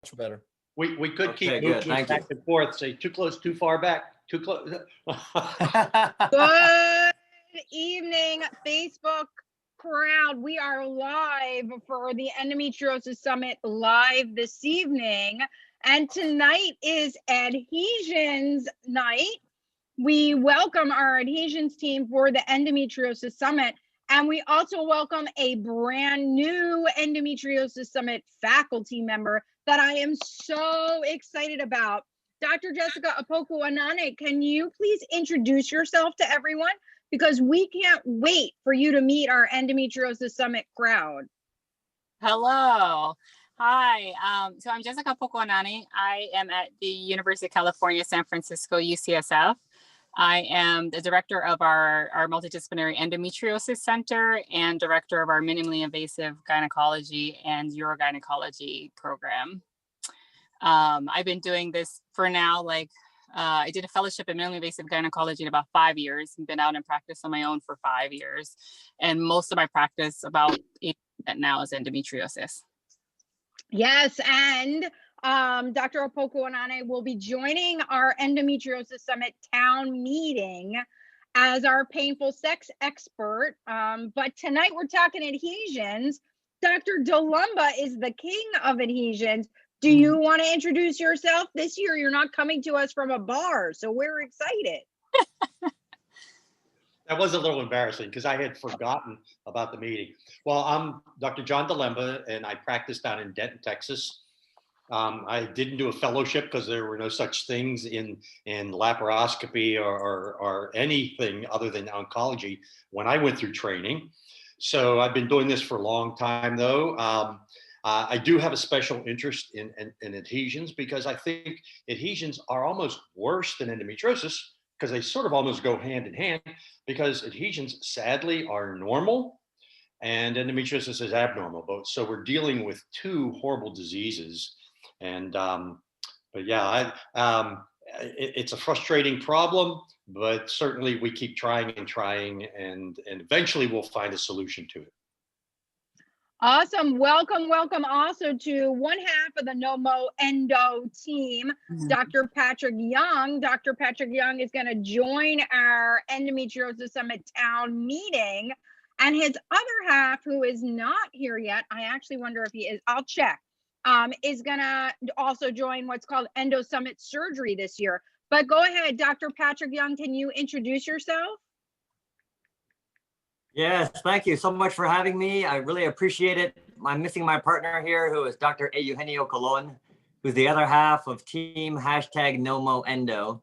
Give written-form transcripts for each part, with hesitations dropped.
much better. We could Okay, keep good. moving Thank back and forth, say too close, too far back, too close. Good evening, Facebook crowd. We are live for the Endometriosis Summit live this evening. And tonight is Adhesions night. We welcome our adhesions team for the Endometriosis Summit. And we also welcome a brand new Endometriosis Summit faculty member that I am so excited about. Dr. Jessica Opoku Anane, can you please introduce yourself to everyone? Because we can't wait for you to meet our Endometriosis Summit crowd. Hello. Hi. So I'm Jessica Opoku Anane. I am at the University of California, San Francisco, UCSF. I am the director of our multidisciplinary endometriosis center and director of our minimally invasive gynecology and urogynecology program. I've been doing this for now, I did a fellowship in minimally invasive gynecology in about 5 years and been out in practice on my own for 5 years. And most of my practice, about 8% now, is endometriosis. Yes, and Dr. Opoku Anane will be joining our Endometriosis Summit town meeting as our painful sex expert. But tonight we're talking adhesions. Dr. Dulemba is the king of adhesions. Do you want to introduce yourself? This year you're not coming to us from a bar, so we're excited. That was a little embarrassing because I had forgotten about the meeting. Well, I'm Dr. John Dulemba, and I practice down in Denton, Texas. I didn't do a fellowship because there were no such things in laparoscopy or anything other than oncology when I went through training. So I've been doing this for a long time, though. I do have a special interest in adhesions because I think adhesions are almost worse than endometriosis because they sort of almost go hand in hand, because adhesions sadly are normal and endometriosis is abnormal. So we're dealing with two horrible diseases. And but yeah, it's a frustrating problem, but certainly we keep trying and eventually we'll find a solution to it. Awesome. Welcome also to one half of the NOMO Endo team, Dr. Patrick Yeung. Dr. Patrick Yeung is going to join our Endometriosis Summit town meeting. And his other half, who is not here yet, I actually wonder if he is, I'll check, is going to also join what's called Endo Summit surgery this year. But go ahead, Dr. Patrick Yeung, can you introduce yourself? Yes, thank you so much for having me. I really appreciate it. I'm missing my partner here, who is Dr. Eugenio Colon, who's the other half of team #NomoEndo.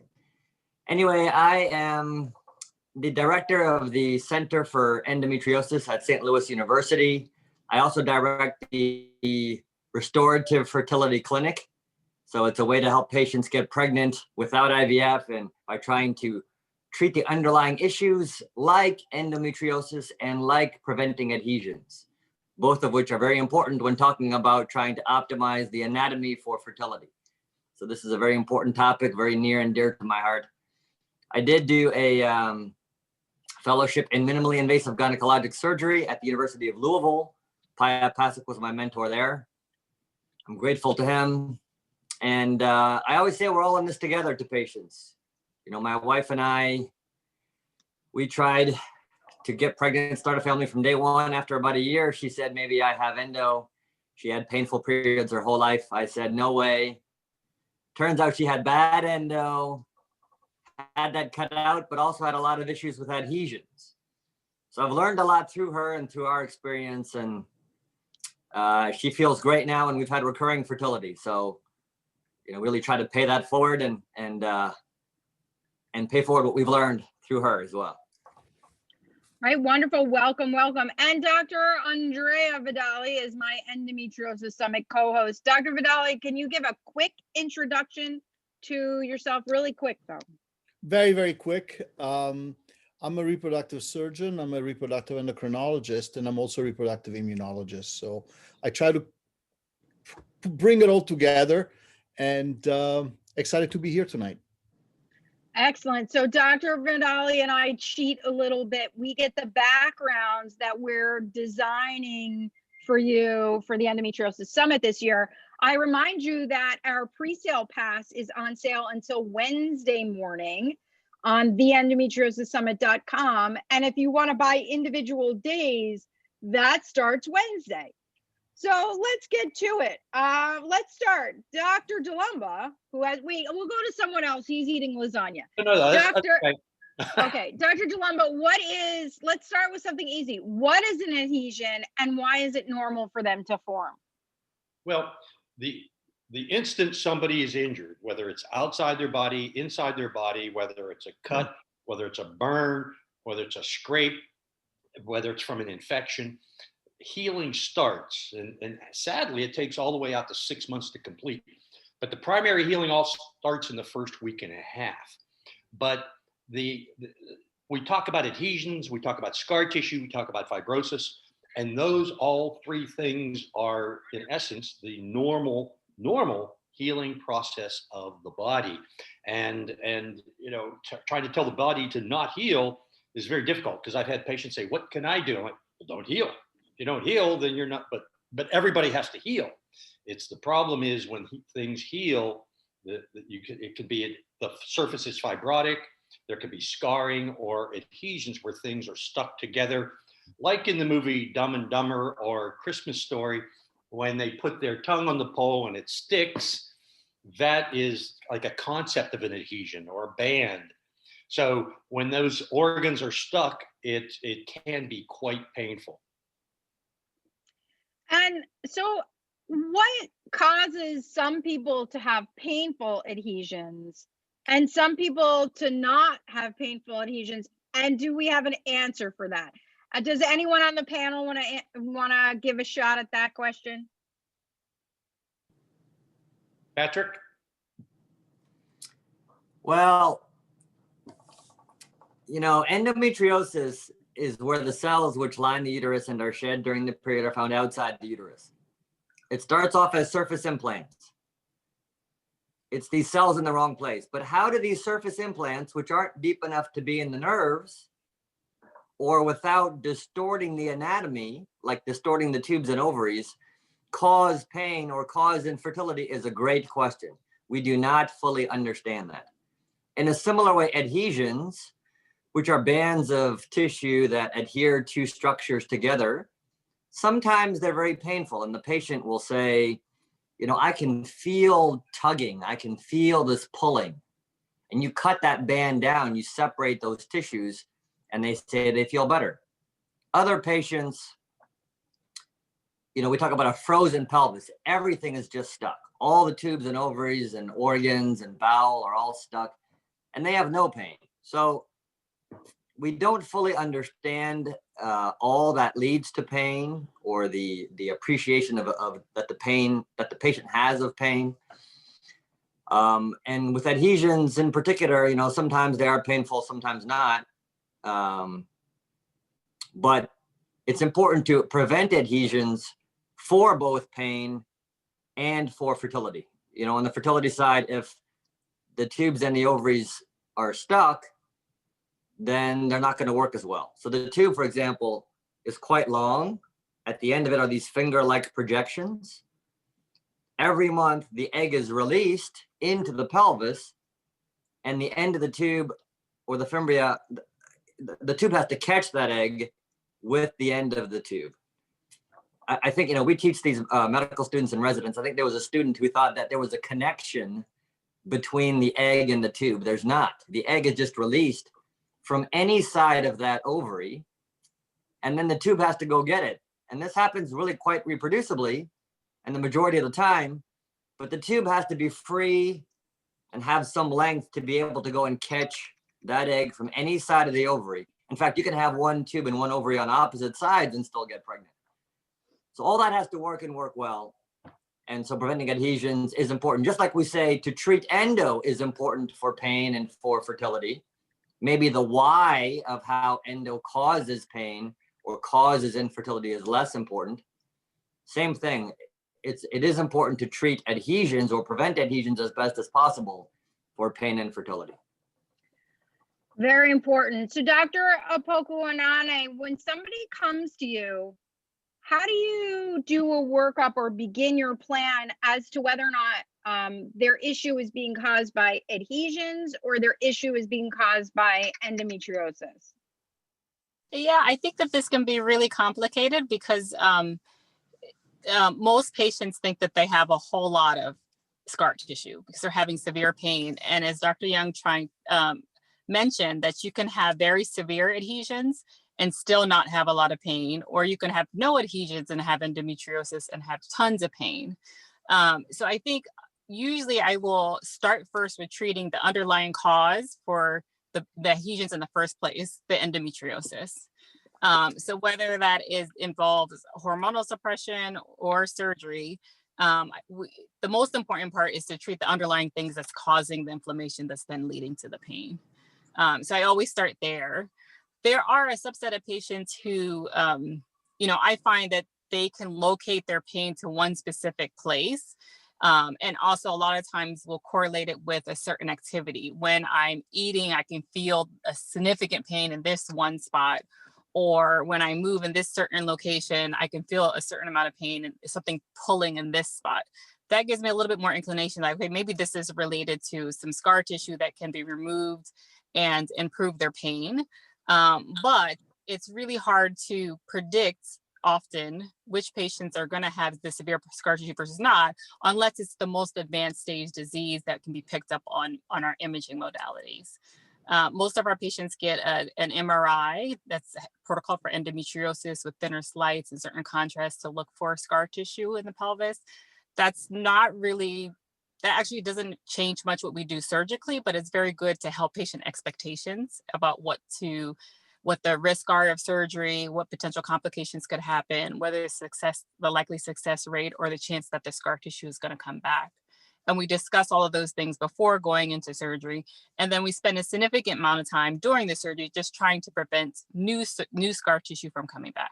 Anyway, I am the director of the Center for Endometriosis at St. Louis University. I also direct the Restorative Fertility Clinic. So it's a way to help patients get pregnant without IVF and by trying to treat the underlying issues like endometriosis and like preventing adhesions, both of which are very important when talking about trying to optimize the anatomy for fertility. So this is a very important topic, very near and dear to my heart. I did do a fellowship in minimally invasive gynecologic surgery at the University of Louisville. Paya Pasek was my mentor there. I'm grateful to him. And I always say we're all in this together to patients. You know, my wife and I, we tried to get pregnant, start a family from day one. After about a year, she said, maybe I have endo. She had painful periods her whole life. I said, no way. Turns out she had bad endo, had that cut out, but also had a lot of issues with adhesions. So I've learned a lot through her and through our experience, and she feels great now, and we've had recurring fertility. So, you know, really try to pay that forward and pay forward what we've learned through her as well. Right, wonderful, welcome. And Dr. Andrea Vidali is my Endometriosis Summit co-host. Dr. Vidali, can you give a quick introduction to yourself, really quick though? Very, very quick. I'm a reproductive surgeon, I'm a reproductive endocrinologist, and I'm also a reproductive immunologist. So I try to bring it all together, and excited to be here tonight. Excellent. So Dr. Vidali and I cheat a little bit. We get the backgrounds that we're designing for you for the Endometriosis Summit this year. I remind you that our pre-sale pass is on sale until Wednesday morning on theendometriosis.summit.com. And if you want to buy individual days, that starts Wednesday. So let's get to it. Let's start. Dr. Dulemba, we'll go to someone else. He's eating lasagna. No, that's Dr. okay. Okay, Dr. Dulemba, let's start with something easy. What is an adhesion and why is it normal for them to form? Well, the instant somebody is injured, whether it's outside their body, inside their body, whether it's a cut, whether it's a burn, whether it's a scrape, whether it's from an infection, healing starts. And sadly, it takes all the way out to 6 months to complete. But the primary healing all starts in the first week and a half. But we talk about adhesions, we talk about scar tissue, we talk about fibrosis, and those all three things are, in essence, the normal healing process of the body. And trying to tell the body to not heal is very difficult, because I've had patients say, "What can I do?" I'm like, "Well, don't heal. If you don't heal, then you're not." But everybody has to heal. It's the problem is when things heal, it could be the surface is fibrotic. There could be scarring or adhesions where things are stuck together, like in the movie Dumb and Dumber or Christmas Story, when they put their tongue on the pole and it sticks. That is like a concept of an adhesion or a band. So when those organs are stuck, it can be quite painful. And so what causes some people to have painful adhesions and some people to not have painful adhesions? And do we have an answer for that? Does anyone on the panel want to give a shot at that question? Patrick? Well, endometriosis is where the cells which line the uterus and are shed during the period are found outside the uterus. It starts off as surface implants. It's these cells in the wrong place. But how do these surface implants, which aren't deep enough to be in the nerves, or without distorting the anatomy, like distorting the tubes and ovaries, cause pain or cause infertility is a great question. We do not fully understand that. In a similar way, adhesions, which are bands of tissue that adhere two structures together, sometimes they're very painful. And the patient will say, I can feel tugging, I can feel this pulling. And you cut that band down, you separate those tissues, and they say they feel better. Other patients, we talk about a frozen pelvis. Everything is just stuck. All the tubes and ovaries and organs and bowel are all stuck, and they have no pain. So we don't fully understand all that leads to pain, or the appreciation of that the patient has of pain. And with adhesions in particular, sometimes they are painful, sometimes not. But it's important to prevent adhesions for both pain and for fertility. On the fertility side, if the tubes and the ovaries are stuck, then they're not going to work as well. So the tube, for example, is quite long. At the end of it are these finger-like projections. Every month, the egg is released into the pelvis, and the end of the tube, or the fimbria, the tube has to catch that egg with the end of the tube. I think, we teach these medical students and residents. I think there was a student who thought that there was a connection between the egg and the tube. There's not. The egg is just released from any side of that ovary, and then the tube has to go get it. And this happens really quite reproducibly and the majority of the time, but the tube has to be free and have some length to be able to go and catch that egg from any side of the ovary. In fact, you can have one tube and one ovary on opposite sides and still get pregnant. So all that has to work and work well. And so preventing adhesions is important. Just like we say to treat endo is important for pain and for fertility. Maybe the why of how endo causes pain or causes infertility is less important. Same thing. It is important to treat adhesions or prevent adhesions as best as possible for pain and fertility. Very important. So Dr. Opoku Anane, when somebody comes to you, how do you do a workup or begin your plan as to whether or not their issue is being caused by adhesions or their issue is being caused by endometriosis? Yeah, I think that this can be really complicated because most patients think that they have a whole lot of scar tissue because they're having severe pain. And as Dr. Yeung mentioned, that you can have very severe adhesions and still not have a lot of pain, or you can have no adhesions and have endometriosis and have tons of pain. So I think usually I will start first with treating the underlying cause for the adhesions in the first place, the endometriosis. So whether that involves hormonal suppression or surgery, the most important part is to treat the underlying things that's causing the inflammation that's then leading to the pain. So I always start there. There are a subset of patients who, I find that they can locate their pain to one specific place. And also a lot of times we'll correlate it with a certain activity. When I'm eating, I can feel a significant pain in this one spot. Or when I move in this certain location, I can feel a certain amount of pain and something pulling in this spot. That gives me a little bit more inclination like, okay, maybe this is related to some scar tissue that can be removed and improve their pain. But it's really hard to predict often which patients are going to have the severe scar tissue versus not, unless it's the most advanced stage disease that can be picked up on our imaging modalities. Most of our patients get an MRI that's protocol for endometriosis with thinner slides and certain contrast to look for scar tissue in the pelvis. That's not really, that actually doesn't change much what we do surgically, but it's very good to help patient expectations about what the risks are of surgery, what potential complications could happen, whether the likely success rate or the chance that the scar tissue is going to come back. And we discuss all of those things before going into surgery. And then we spend a significant amount of time during the surgery just trying to prevent new scar tissue from coming back.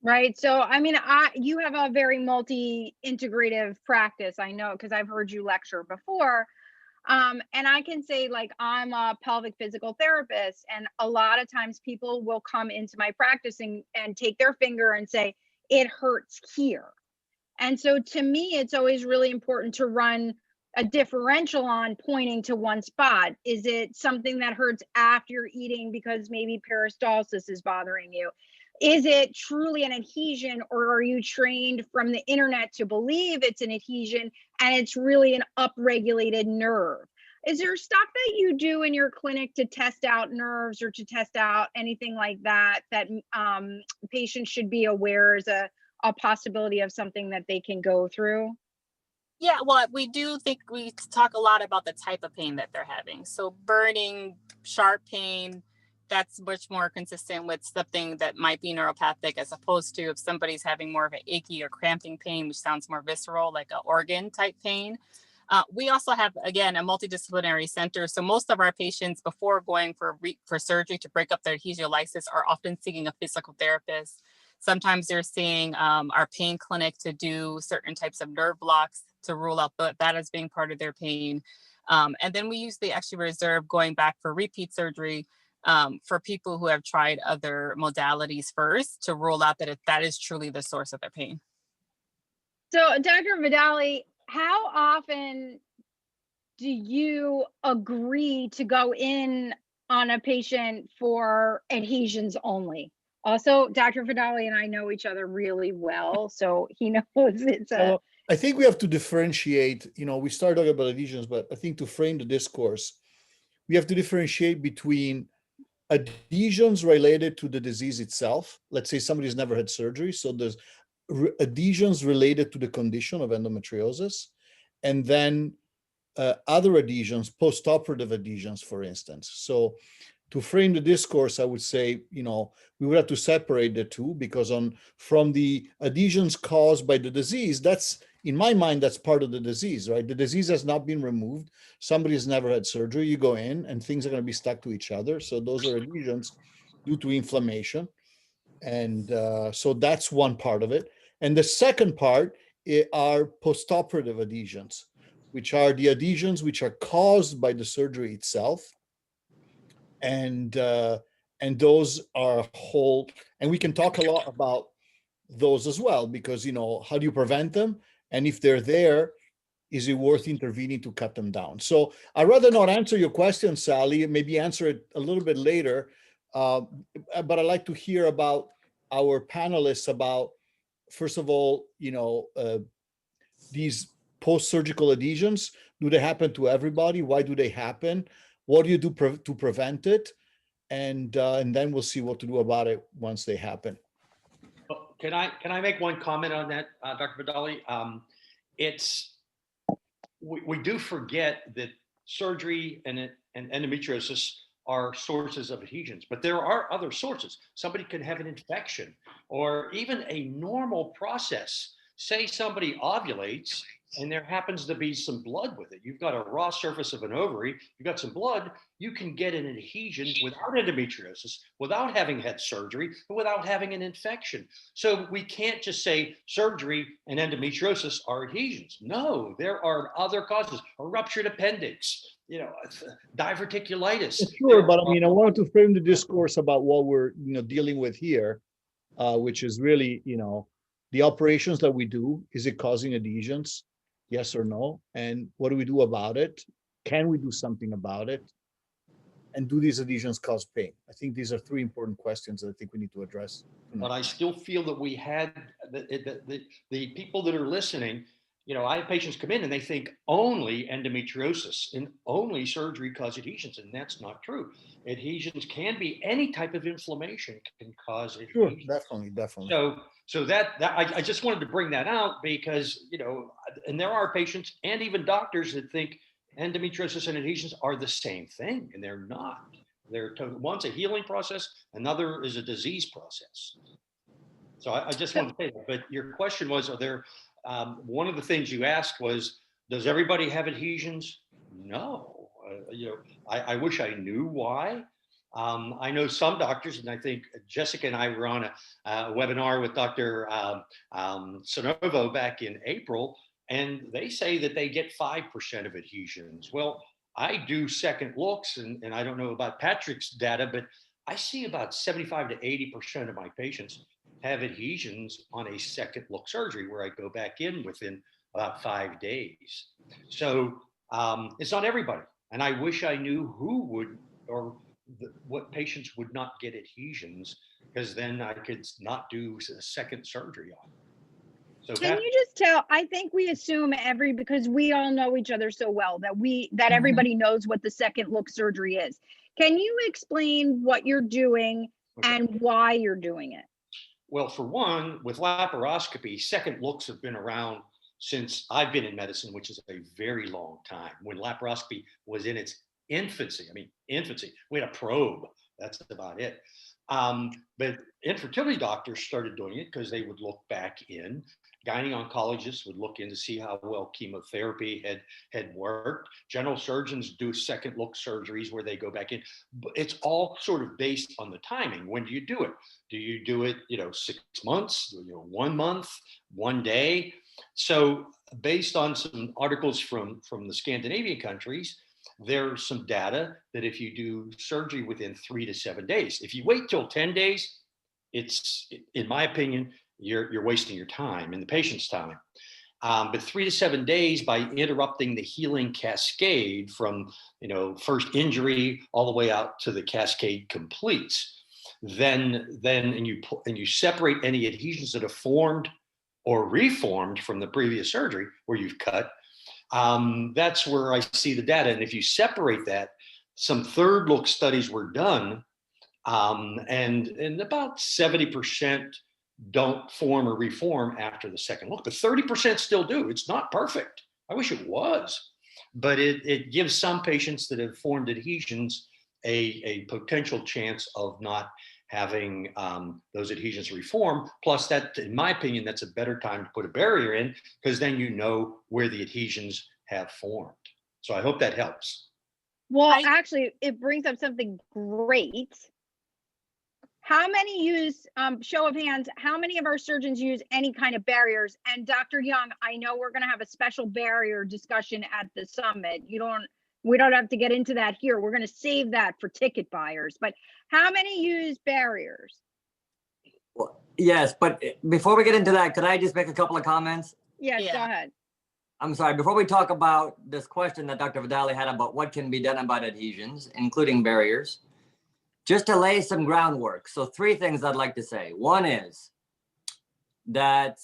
Right. So, I mean, you have a very multi-integrative practice, I know, because I've heard you lecture before. And I can say, like, I'm a pelvic physical therapist, and a lot of times people will come into my practice and take their finger and say, it hurts here. And so to me, it's always really important to run a differential on pointing to one spot. Is it something that hurts after you're eating because maybe peristalsis is bothering you? Is it truly an adhesion, or are you trained from the internet to believe it's an adhesion and it's really an upregulated nerve? Is there stuff that you do in your clinic to test out nerves or to test out anything like that patients should be aware is a possibility of something that they can go through? Yeah, well, we do think we talk a lot about the type of pain that they're having. So burning, sharp pain, that's much more consistent with something that might be neuropathic, as opposed to if somebody's having more of an achy or cramping pain, which sounds more visceral, like an organ type pain. We also have, again, a multidisciplinary center. So most of our patients, before going for surgery to break up their adhesiolysis, are often seeing a physical therapist. Sometimes they're seeing our pain clinic to do certain types of nerve blocks to rule out that as being part of their pain. And then we usually actually reserve going back for repeat surgery for people who have tried other modalities first to rule out that that is truly the source of their pain. So, Dr. Vidali, how often do you agree to go in on a patient for adhesions only? Also, Dr. Vidali and I know each other really well, so he knows it's a... Well, I think we have to differentiate, we started talking about adhesions, but I think to frame the discourse, we have to differentiate between adhesions related to the disease itself. Let's say somebody's never had surgery, so there's adhesions related to the condition of endometriosis, and then other adhesions, post-operative adhesions, for instance. So to frame the discourse, I would say, we would have to separate the two, because from the adhesions caused by the disease, that's, in my mind, that's part of the disease, right? The disease has not been removed. Somebody has never had surgery. You go in and things are going to be stuck to each other. So those are adhesions due to inflammation. And so that's one part of it. And the second part are postoperative adhesions, which are the adhesions which are caused by the surgery itself. And those are whole, and we can talk a lot about those as well, because, how do you prevent them? And if they're there, is it worth intervening to cut them down? So I'd rather not answer your question, Sallie, maybe answer it a little bit later. But I'd like to hear about our panelists about, first of all, these post-surgical adhesions. Do they happen to everybody? Why do they happen? What do you do to prevent it? And then we'll see what to do about it once they happen. Can I make one comment on that, Dr. Vidali? We do forget that surgery and endometriosis are sources of adhesions, but there are other sources. Somebody can have an infection or even a normal process. Say somebody ovulates and there happens to be some blood with it. You've got a raw surface of an ovary, you've got some blood, you can get an adhesion without endometriosis, without having had surgery, and without having an infection. So we can't just say surgery and endometriosis are adhesions. No, there are other causes, a ruptured appendix, diverticulitis. Sure, but I wanted to frame the discourse about what we're dealing with here, which is really, the operations that we do. Is it causing adhesions? Yes or no? And what do we do about it? Can we do something about it? And do these adhesions cause pain? I think these are three important questions that I think we need to address tonight. But I still feel that we had the people that are listening. I have patients come in and they think only endometriosis and only surgery cause adhesions, and that's not true. Adhesions can be any type of inflammation can cause adhesions. Sure, definitely. So that I just wanted to bring that out because, and there are patients and even doctors that think endometriosis and adhesions are the same thing, and they're not. One's a healing process, another is a disease process. So I just wanted to say that. But your question was, are there, one of the things you asked was, does everybody have adhesions? No. I wish I knew why. I know some doctors, and I think Jessica and I were on a webinar with Dr. Sonovo back in April, and they say that they get 5% of adhesions. Well, I do second looks, and I don't know about Patrick's data, but I see about 75 to 80% of my patients have adhesions on a second look surgery where I go back in within about 5 days. So it's not everybody. And I wish I knew who would, or what patients would not get adhesions, because then I could not do a second surgery on it. So can you just tell, I think we assume because we all know each other so well that everybody knows what the second look surgery is. Can you explain what you're doing and why you're doing it? Well, for one, with laparoscopy, second looks have been around since I've been in medicine, which is a very long time. When laparoscopy was in its infancy, we had a probe, that's about it. But infertility doctors started doing it because they would look back in. Gyne-oncologists would look in to see how well chemotherapy had worked. General surgeons do second look surgeries where they go back in. But it's all sort of based on the timing. When do you do it? Do you do it, 6 months, 1 month, 1 day? So based on some articles from the Scandinavian countries, there's some data that if you do surgery within 3 to 7 days, if you wait till 10 days, it's, in my opinion, you're wasting your time and the patient's time. But 3 to 7 days, by interrupting the healing cascade from first injury all the way out to the cascade completes, then you separate any adhesions that have formed or reformed from the previous surgery where you've cut. That's where I see the data. And if you separate that, some third look studies were done, and about 70% don't form or reform after the second look, but 30% still do. It's not perfect. I wish it was, but it gives some patients that have formed adhesions a potential chance of not having those adhesions reform. Plus that, in my opinion, that's a better time to put a barrier in, because then you know where the adhesions have formed. So I hope that helps. Well, actually, it brings up something great. How many use, show of hands, how many of our surgeons use any kind of barriers? And Dr. Yeung, I know we're going to have a special barrier discussion at the summit. We don't have to get into that here. We're going to save that for ticket buyers. But how many use barriers? Well, Yes, but before we get into that, could I just make a couple of comments? Yes, Yeah. go ahead. I'm sorry, before we talk about this question that Dr. Vidali had about what can be done about adhesions, including barriers, just to lay some groundwork. So 3 things I'd like to say. One is that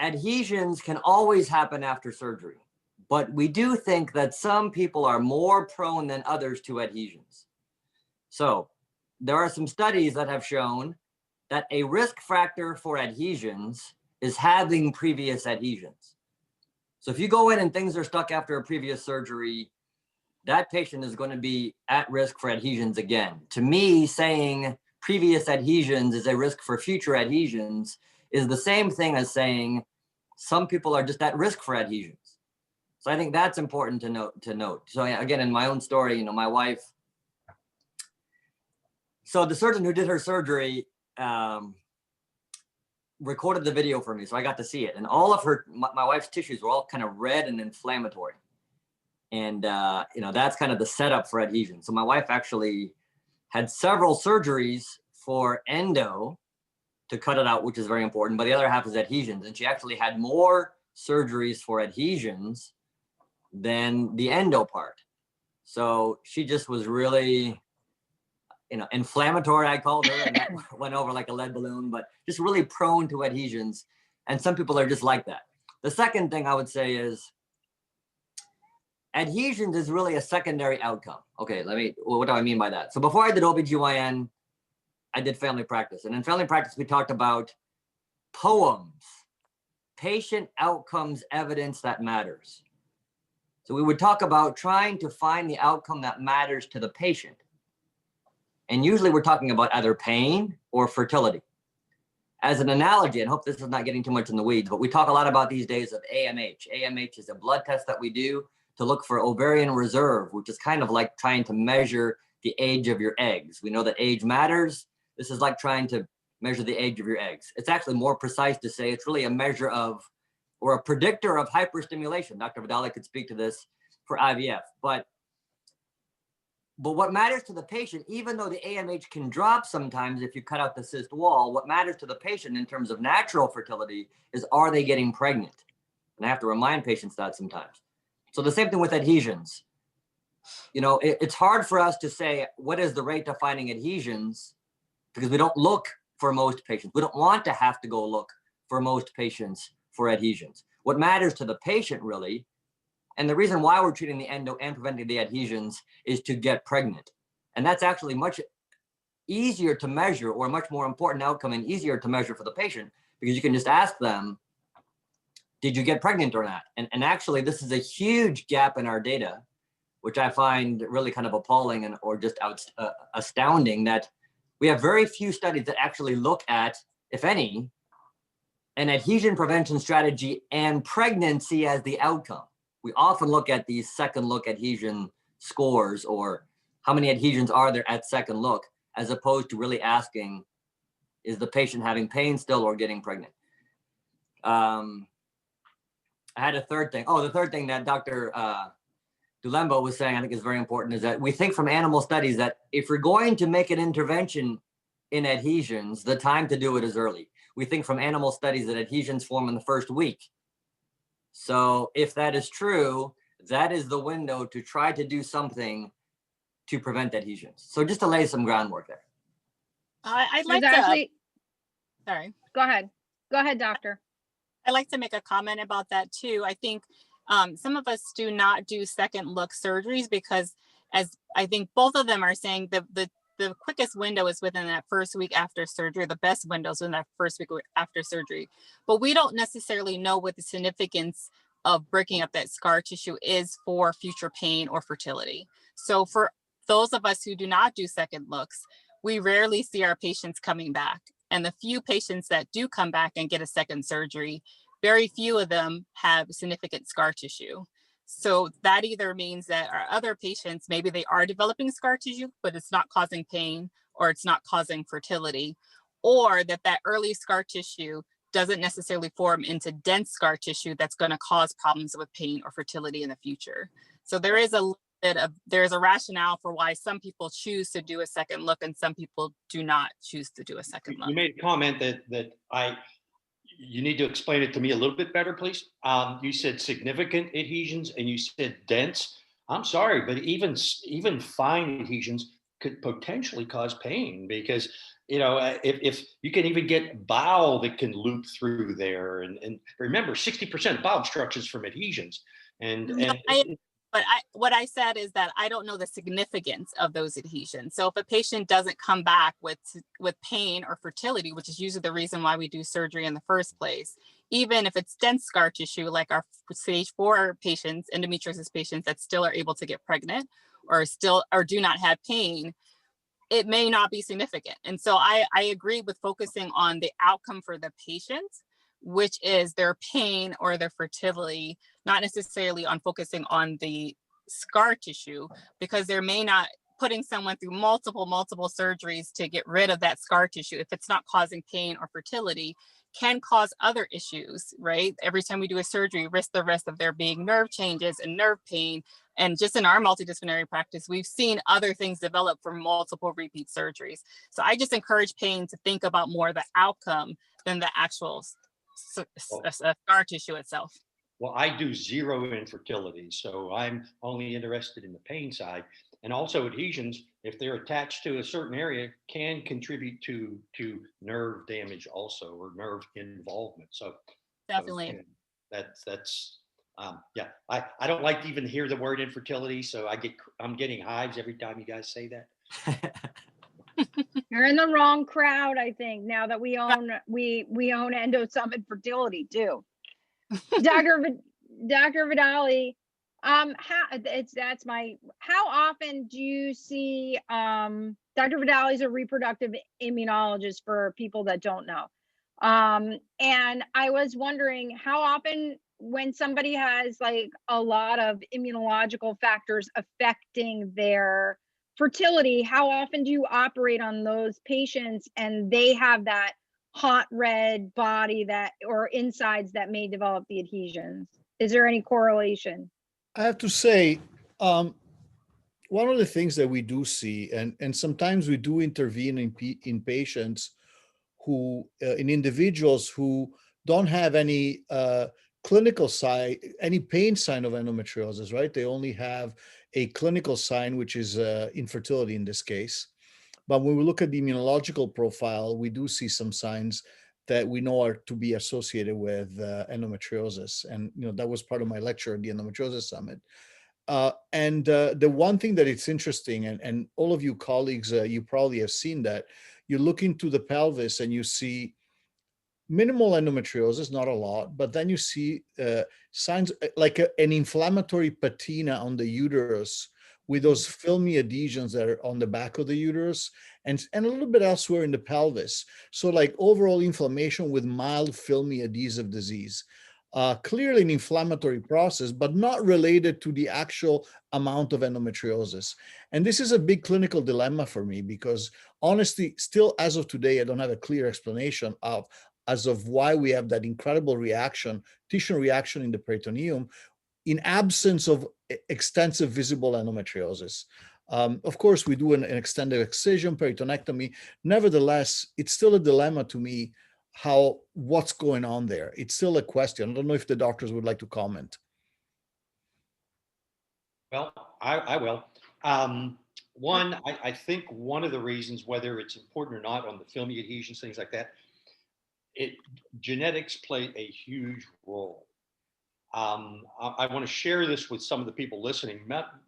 adhesions can always happen after surgery, but we do think that some people are more prone than others to adhesions. So there are some studies that have shown that a risk factor for adhesions is having previous adhesions. So if you go in and things are stuck after a previous surgery, that patient is going to be at risk for adhesions again. To me, saying previous adhesions is a risk for future adhesions is the same thing as saying some people are just at risk for adhesions. So I think that's important to note. So again, in my own story, my wife, so the surgeon who did her surgery recorded the video for me, so I got to see it. And all of my wife's tissues were all kind of red and inflammatory. And that's kind of the setup for adhesion. So my wife actually had several surgeries for endo to cut it out, which is very important. But the other half is adhesions. And she actually had more surgeries for adhesions than the endo part. So she just was really, inflammatory, I called her, and that went over like a lead balloon, but just really prone to adhesions. And some people are just like that. The second thing I would say is adhesions is really a secondary outcome. Okay, what do I mean by that? So before I did OBGYN, I did family practice. And in family practice, we talked about POEMs, patient outcomes evidence that matters. So we would talk about trying to find the outcome that matters to the patient. And usually we're talking about either pain or fertility. As an analogy, and hope this is not getting too much in the weeds, but we talk a lot about these days of AMH. AMH is a blood test that we do to look for ovarian reserve, which is kind of like trying to measure the age of your eggs. We know that age matters. This is like trying to measure the age of your eggs. It's actually more precise to say it's really a measure of, or a predictor of hyperstimulation. Dr. Vidali could speak to this for IVF, but what matters to the patient, even though the AMH can drop sometimes if you cut out the cyst wall, what matters to the patient in terms of natural fertility is, are they getting pregnant? And I have to remind patients that sometimes. So the same thing with adhesions. It's hard for us to say, what is the rate of finding adhesions? Because we don't look for most patients. We don't want to have to go look for most patients for adhesions. What matters to the patient really, and the reason why we're treating the endo and preventing the adhesions, is to get pregnant. And that's actually much easier to measure, or a much more important outcome and easier to measure for the patient, because you can just ask them, did you get pregnant or not? And actually, this is a huge gap in our data, which I find really kind of appalling or just astounding, that we have very few studies that actually look at, if any, an adhesion prevention strategy and pregnancy as the outcome. We often look at these second look adhesion scores, or how many adhesions are there at second look, as opposed to really asking, is the patient having pain still or getting pregnant? I had a third thing. Oh, the third thing that Dr. Dulemba was saying, I think is very important, is that we think from animal studies that if we're going to make an intervention in adhesions, the time to do it is early. We think from animal studies that adhesions form in the first week. So if that is true, that is the window to try to do something to prevent adhesions. So just to lay some groundwork there. I'd like sorry. Go ahead. Go ahead, doctor. I'd like to make a comment about that too. I think some of us do not do second look surgeries because, as I think both of them are saying, the quickest window is within that first week after surgery. The best window is in that first week after surgery. But we don't necessarily know what the significance of breaking up that scar tissue is for future pain or fertility. So for those of us who do not do second looks, we rarely see our patients coming back. And the few patients that do come back and get a second surgery, very few of them have significant scar tissue. So that either means that our other patients, maybe they are developing scar tissue, but it's not causing pain or it's not causing fertility, or that early scar tissue doesn't necessarily form into dense scar tissue that's going to cause problems with pain or fertility in the future. So there is a there's a rationale for why some people choose to do a second look and some people do not choose to do a second You look. made a comment that you need to explain it to me a little bit better, please. You said significant adhesions and you said dense. I'm sorry, but even fine adhesions could potentially cause pain because, you know, if you can even get bowel that can loop through there. And remember, 60% of bowel obstructions from adhesions. But what I said is that I don't know the significance of those adhesions. So if a patient doesn't come back with pain or fertility, which is usually the reason why we do surgery in the first place, even if it's dense scar tissue, like our stage 4 patients, endometriosis patients that still are able to get pregnant or do not have pain, it may not be significant. And so I agree with focusing on the outcome for the patient, which is their pain or their fertility, not necessarily on focusing on the scar tissue, because there may not, putting someone through multiple surgeries to get rid of that scar tissue, if it's not causing pain or fertility, can cause other issues, right? Every time we do a surgery, risk of there being nerve changes and nerve pain. And just in our multidisciplinary practice, we've seen other things develop from multiple repeat surgeries. So I just encourage pain to think about more the outcome than the actual scar tissue itself. Well, I do zero infertility, so I'm only interested in the pain side. And also adhesions, if they're attached to a certain area, can contribute to nerve damage also, or nerve involvement. So Definitely. That's yeah. I don't like to even hear the word infertility, so I'm getting hives every time you guys say that. You're in the wrong crowd, I think, now that we own Endo Summit Fertility too. Dr. Vidali, how often do you see, Dr. Vidali is a reproductive immunologist for people that don't know. And I was wondering how often, when somebody has like a lot of immunological factors affecting their fertility, how often do you operate on those patients and they have that hot red body or insides that may develop the adhesions? Is there any correlation? I have to say, one of the things that we do see, and sometimes we do intervene in patients in individuals who don't have any clinical sign, any pain sign of endometriosis, right? They only have a clinical sign, which is infertility in this case. But when we look at the immunological profile, we do see some signs that we know are to be associated with endometriosis. And that was part of my lecture at the Endometriosis Summit. And the one thing that it's interesting, and all of you colleagues, you probably have seen that, you look into the pelvis and you see minimal endometriosis, not a lot, but then you see signs like an inflammatory patina on the uterus with those filmy adhesions that are on the back of the uterus and a little bit elsewhere in the pelvis. So like overall inflammation with mild filmy adhesive disease. Clearly an inflammatory process, but not related to the actual amount of endometriosis. And this is a big clinical dilemma for me because honestly, still as of today, I don't have a clear explanation as of why we have that incredible reaction, tissue reaction in the peritoneum in absence of extensive visible endometriosis. Of course, we do an extended excision, peritonectomy. Nevertheless, it's still a dilemma to me what's going on there. It's still a question. I don't know if the doctors would like to comment. Well, I will. I think one of the reasons, whether it's important or not on the filmy adhesions, things like that, genetics play a huge role. I want to share this with some of the people listening.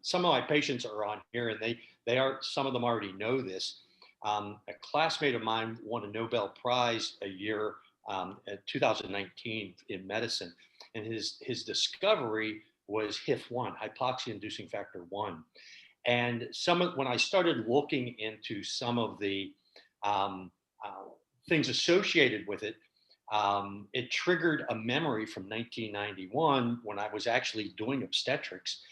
Some of my patients are on here, and some of them already know this. A classmate of mine won a Nobel Prize a year in 2019 in medicine, and his discovery was HIF1, hypoxia-inducing factor 1. And when I started looking into some of the things associated with it, it triggered a memory from 1991 when I was actually doing obstetrics.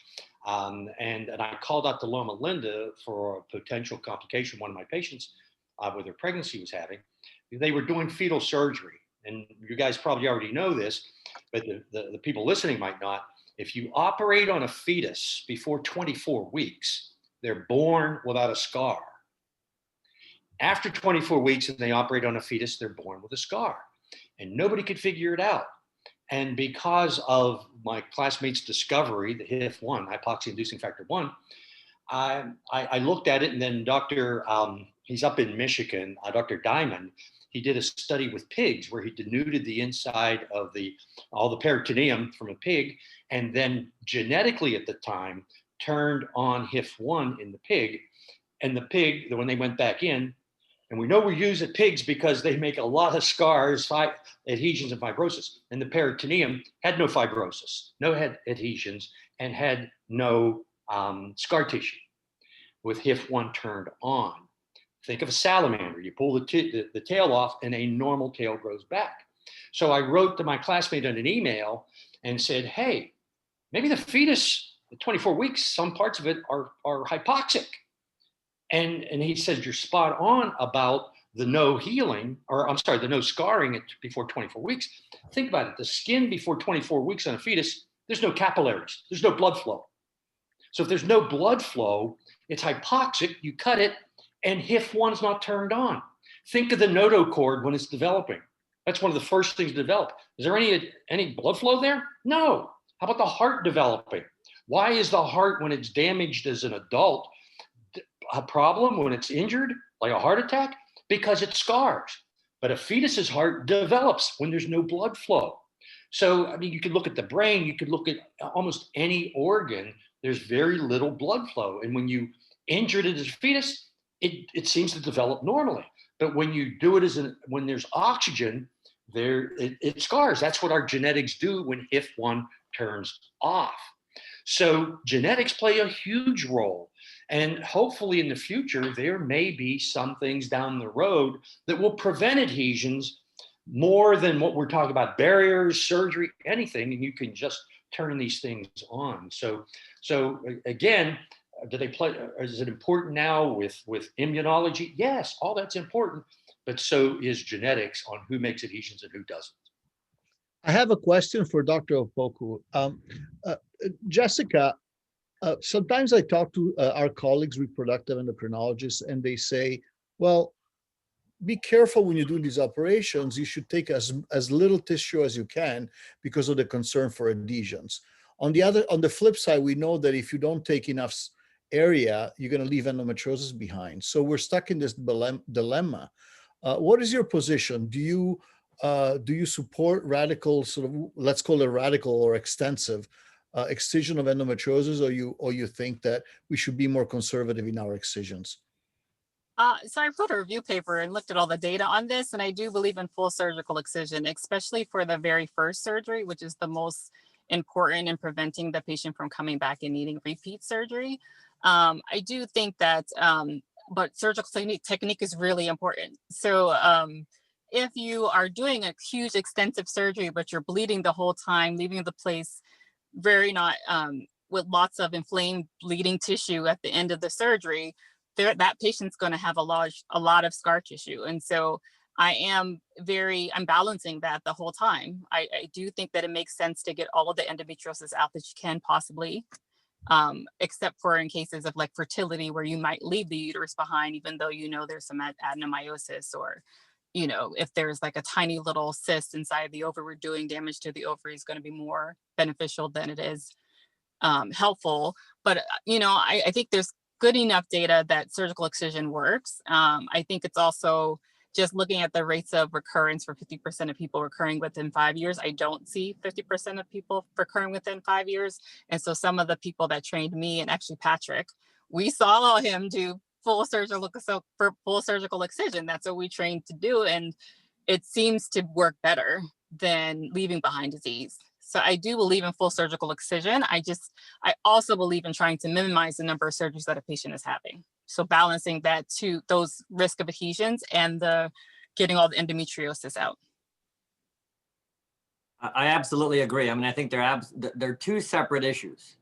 And I called out to Loma Linda for a potential complication one of my patients with her pregnancy was having. They were doing fetal surgery. And you guys probably already know this, but the people listening might not. If you operate on a fetus before 24 weeks, they're born without a scar. After 24 weeks and they operate on a fetus, they're born with a scar. And nobody could figure it out. And because of my classmates' discovery, the HIF1, hypoxia-inducing factor 1, I looked at it, and then he's up in Michigan, Dr. Diamond, he did a study with pigs where he denuded the inside of all the peritoneum from a pig, and then genetically at the time turned on HIF1 in the pig. And the pig, when they went back in, and we know we use at pigs because they make a lot of scars, adhesions and fibrosis. And the peritoneum had no fibrosis, no adhesions, and had no scar tissue with HIF1 turned on. Think of a salamander. You pull the tail off and a normal tail grows back. So I wrote to my classmate on an email and said, hey, maybe the fetus at 24 weeks, some parts of it are hypoxic. And he says, you're spot on about the no scarring before 24 weeks. Think about it. The skin before 24 weeks on a fetus, there's no capillaries. There's no blood flow. So if there's no blood flow, it's hypoxic. You cut it, and HIF1 is not turned on. Think of the notochord when it's developing. That's one of the first things to develop. Is there any blood flow there? No. How about the heart developing? Why is the heart, when it's damaged as an adult, a problem when it's injured, like a heart attack? Because it scars. But a fetus's heart develops when there's no blood flow. So, I mean, you could look at the brain, you could look at almost any organ, there's very little blood flow. And when you injured it as a fetus, it seems to develop normally. But when you do it when there's oxygen, it scars. That's what our genetics do when HIF1 turns off. So genetics play a huge role. And hopefully in the future, there may be some things down the road that will prevent adhesions more than what we're talking about, barriers, surgery, anything, and you can just turn these things on. So again, do they play? Is it important now with immunology? Yes, all that's important, but so is genetics on who makes adhesions and who doesn't. I have a question for Dr. Opoku. Jessica, sometimes I talk to our colleagues, reproductive endocrinologists, and they say, well, be careful when you do these operations. You should take as little tissue as you can because of the concern for adhesions. On the flip side, we know that if you don't take enough area, you're going to leave endometriosis behind. So we're stuck in this dilemma. What is your position? Do you support radical, sort of, let's call it radical or extensive excision of endometriosis, or you think that we should be more conservative in our excisions? So I wrote a review paper and looked at all the data on this, and I do believe in full surgical excision, especially for the very first surgery, which is the most important in preventing the patient from coming back and needing repeat surgery. I do think that, but surgical technique is really important. So if you are doing a huge extensive surgery, but you're bleeding the whole time, leaving the place very not with lots of inflamed bleeding tissue at the end of the surgery, that patient's going to have a lot of scar tissue. And so I'm balancing that the whole time. I do think that it makes sense to get all of the endometriosis out that you can possibly, except for in cases of like fertility where you might leave the uterus behind, even though you know there's some adenomyosis, or if there's like a tiny little cyst inside the ovary, doing damage to the ovary is going to be more beneficial than it is helpful. But I think there's good enough data that surgical excision works. I think it's also just looking at the rates of recurrence for 50% of people recurring within 5 years. I don't see 50% of people recurring within 5 years. And so some of the people that trained me, and actually Patrick, we saw him do full surgical excision. That's what we trained to do. And it seems to work better than leaving behind disease. So I do believe in full surgical excision. I also believe in trying to minimize the number of surgeries that a patient is having. So balancing that to those risk of adhesions and getting all the endometriosis out. I absolutely agree. I mean, I think they're two separate issues.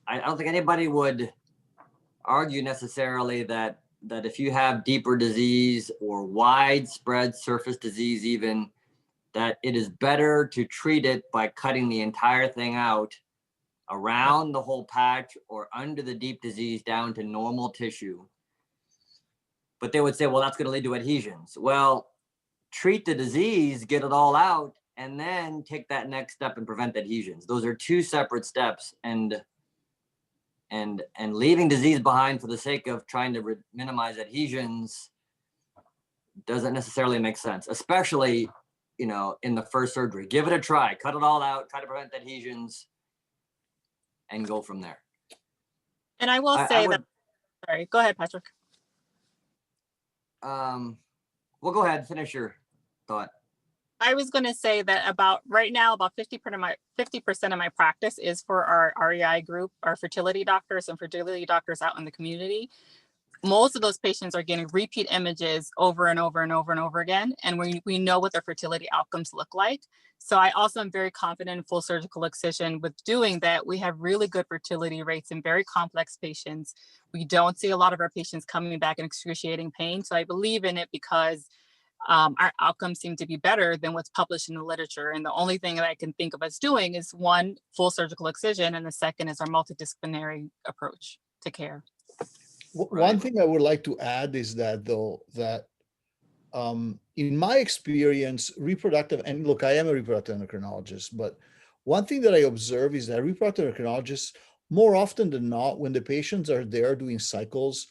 I don't think anybody would argue necessarily that if you have deeper disease or widespread surface disease even, that it is better to treat it by cutting the entire thing out around the whole patch or under the deep disease down to normal tissue. But they would say, well, that's going to lead to adhesions. Well, treat the disease, get it all out, and then take that next step and prevent adhesions. Those are two separate steps, and leaving disease behind for the sake of trying to minimize adhesions doesn't necessarily make sense, especially, you know, in the first surgery. Give it a try, cut it all out, try to prevent adhesions, and go from there. And I will say that, sorry, go ahead, Patrick. Well, go ahead, finish your thought. I was going to say that about right now, about 50% of my practice is for our REI group, our fertility doctors and fertility doctors out in the community. Most of those patients are getting repeat images over and over and over and over again. And we know what their fertility outcomes look like. So I also am very confident in full surgical excision with doing that. We have really good fertility rates in very complex patients. We don't see a lot of our patients coming back in excruciating pain. So I believe in it because our outcomes seem to be better than what's published in the literature. And the only thing that I can think of us doing is one, full surgical excision, and the second is our multidisciplinary approach to care. One thing I would like to add is that, though, that in my experience, reproductive, and look, I am a reproductive endocrinologist, but one thing that I observe is that reproductive endocrinologists, more often than not, when the patients are there doing cycles,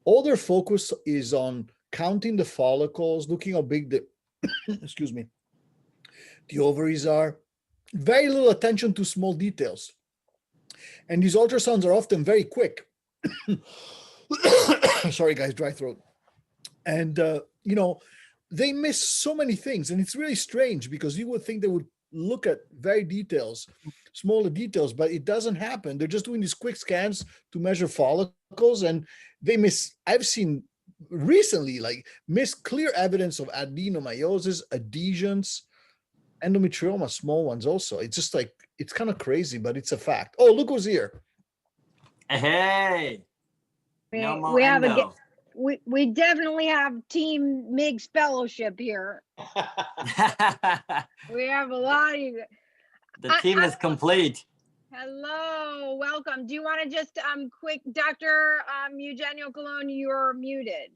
all their focus is on counting the follicles, looking how big the, excuse me, the ovaries are, very little attention to small details. And these ultrasounds are often very quick. Sorry, guys, dry throat. And, you know, they miss so many things. And it's really strange because you would think they would look at very smaller details, but it doesn't happen. They're just doing these quick scans to measure follicles, and they miss, I've seen recently, like, miss clear evidence of adenomyosis, adhesions, endometrioma, small ones also. It's just like, it's kind of crazy, but it's a fact. Oh, look who's here. Hey. We have we definitely have Team MIGS Fellowship here. We have a lot of you. The team is complete. Hello, welcome. Do you want to just quick, Dr. Eugenio Colon, you're muted.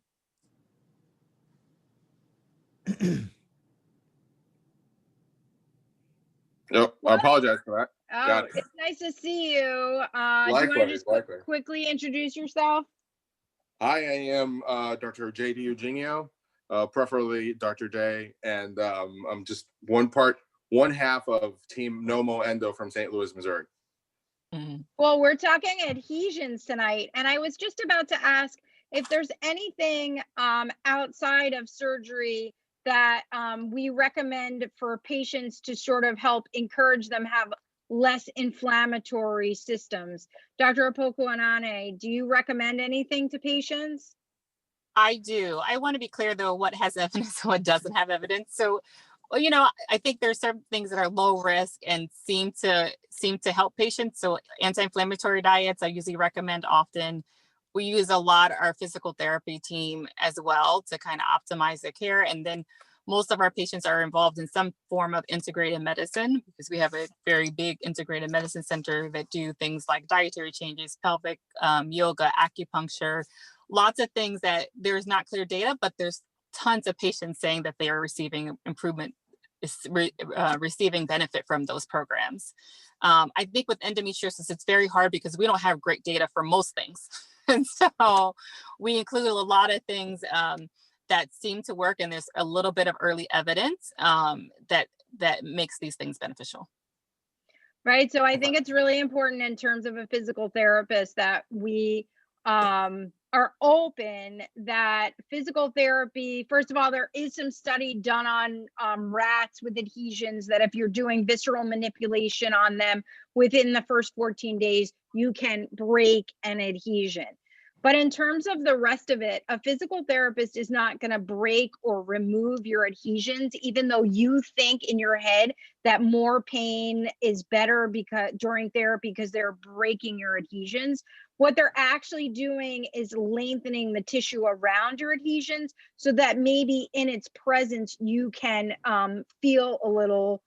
Yep, I apologize for that. Oh, it's nice to see you. Do you want to just quickly introduce yourself? Hi, I am Dr. J.D. Eugenio, preferably Dr. J, and I'm just one half of Team Nomo Endo from St. Louis, Missouri. Well, we're talking adhesions tonight, and I was just about to ask if there's anything outside of surgery that we recommend for patients to sort of help encourage them have less inflammatory systems. Dr. Opoku Anane, do you recommend anything to patients? I do. I want to be clear though, what has evidence and what doesn't have evidence. So, well, you know, I think there's some things that are low risk and seem to help patients. So anti-inflammatory diets, I usually recommend often. We use a lot our physical therapy team as well to kind of optimize the care. And then most of our patients are involved in some form of integrated medicine because we have a very big integrated medicine center that do things like dietary changes, pelvic yoga, acupuncture, lots of things that there's not clear data, but there's tons of patients saying that they are receiving improvement, receiving benefit from those programs. I think with endometriosis, it's very hard because we don't have great data for most things. And so we include a lot of things that seem to work, and there's a little bit of early evidence that makes these things beneficial. Right. So I think it's really important in terms of a physical therapist that we are open that physical therapy, first of all, there is some study done on rats with adhesions that if you're doing visceral manipulation on them within the first 14 days, you can break an adhesion. But in terms of the rest of it, a physical therapist is not going to break or remove your adhesions, even though you think in your head that more pain is better because during therapy because they're breaking your adhesions. What they're actually doing is lengthening the tissue around your adhesions so that maybe in its presence you can feel a little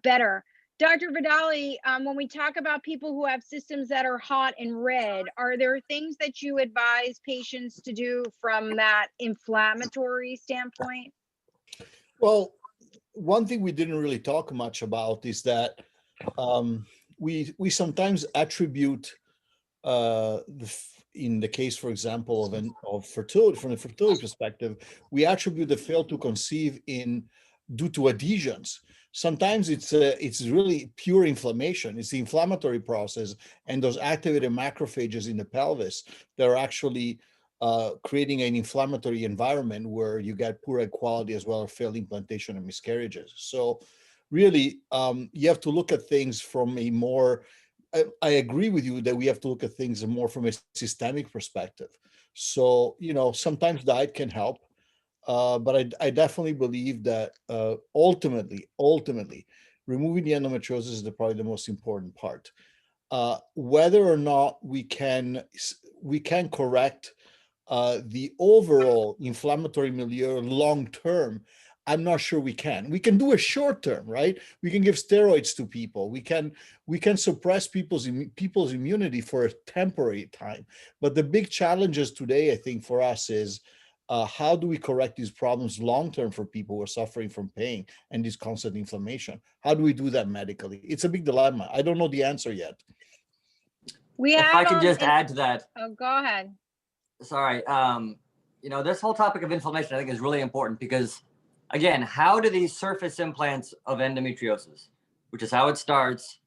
better. Dr. Vidali, when we talk about people who have systems that are hot and red, are there things that you advise patients to do from that inflammatory standpoint? Well, one thing we didn't really talk much about is that we sometimes attribute in the case, for example, of fertility, from a fertility perspective, we attribute the fail to conceive due to adhesions. Sometimes it's really pure inflammation. It's the inflammatory process and those activated macrophages in the pelvis that are actually creating an inflammatory environment where you get poor egg quality as well as failed implantation and miscarriages. So really, you have to look at things from a more, I agree with you that we have to look at things more from a systemic perspective. So, sometimes diet can help, but I definitely believe that ultimately, removing the endometriosis is probably the most important part. Whether or not we can correct the overall inflammatory milieu long term, I'm not sure we can. We can do a short term, right? We can give steroids to people. We can suppress people's immunity for a temporary time. But the big challenges today, I think, for us is how do we correct these problems long term for people who are suffering from pain and this constant inflammation? How do we do that medically? It's a big dilemma. I don't know the answer yet. If I could just add to that. Oh, go ahead. Sorry. This whole topic of inflammation, I think, is really important because, again, how do these surface implants of endometriosis, which is how it starts,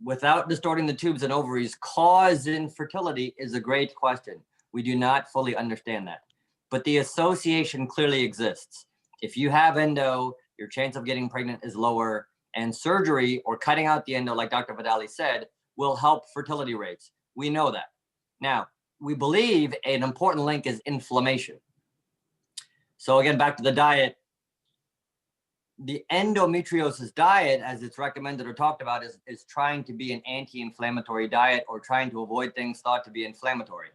without distorting the tubes and ovaries, cause infertility is a great question. We do not fully understand that. But the association clearly exists. If you have endo, your chance of getting pregnant is lower, and surgery or cutting out the endo, like Dr. Vidali said, will help fertility rates. We know that. Now, we believe an important link is inflammation. So again, back to the diet, the endometriosis diet, as it's recommended or talked about, is trying to be an anti-inflammatory diet or trying to avoid things thought to be inflammatory.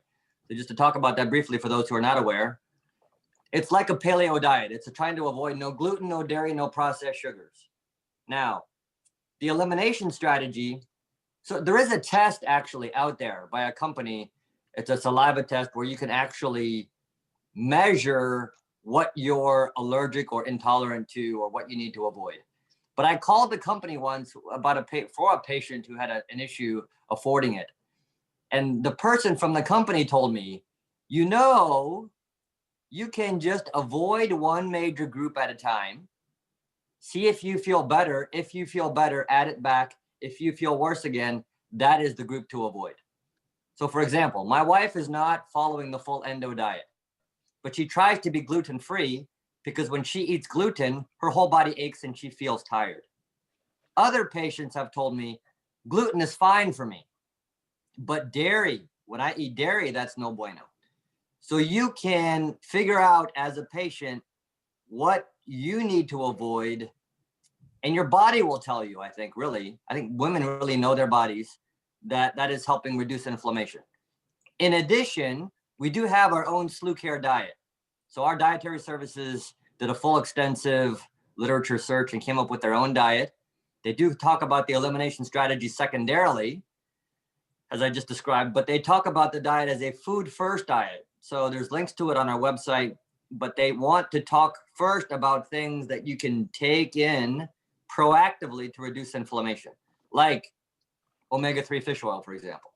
So just to talk about that briefly for those who are not aware, it's like a paleo diet. It's trying to avoid no gluten, no dairy, no processed sugars. Now, the elimination strategy, so there is a test actually out there by a company. It's a saliva test where you can actually measure what you're allergic or intolerant to or what you need to avoid. But I called the company once about for a patient who had an issue affording it. And the person from the company told me, you can just avoid one major group at a time. See if you feel better. If you feel better, add it back. If you feel worse again, that is the group to avoid. So for example, my wife is not following the full endo diet, but she tries to be gluten-free because when she eats gluten, her whole body aches and she feels tired. Other patients have told me gluten is fine for me, but dairy, when I eat dairy, that's no bueno. So you can figure out as a patient what you need to avoid, and your body will tell you, I think women really know their bodies, that is helping reduce inflammation. In addition, we do have our own SLU Care diet. So our dietary services did a full extensive literature search and came up with their own diet. They do talk about the elimination strategy secondarily, as I just described, but they talk about the diet as a food first diet. So there's links to it on our website, but they want to talk first about things that you can take in proactively to reduce inflammation, like omega-3 fish oil, for example.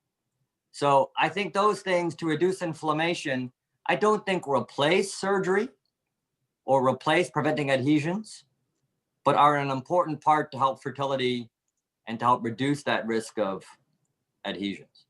So I think those things to reduce inflammation, I don't think replace surgery or replace preventing adhesions, but are an important part to help fertility and to help reduce that risk of adhesions.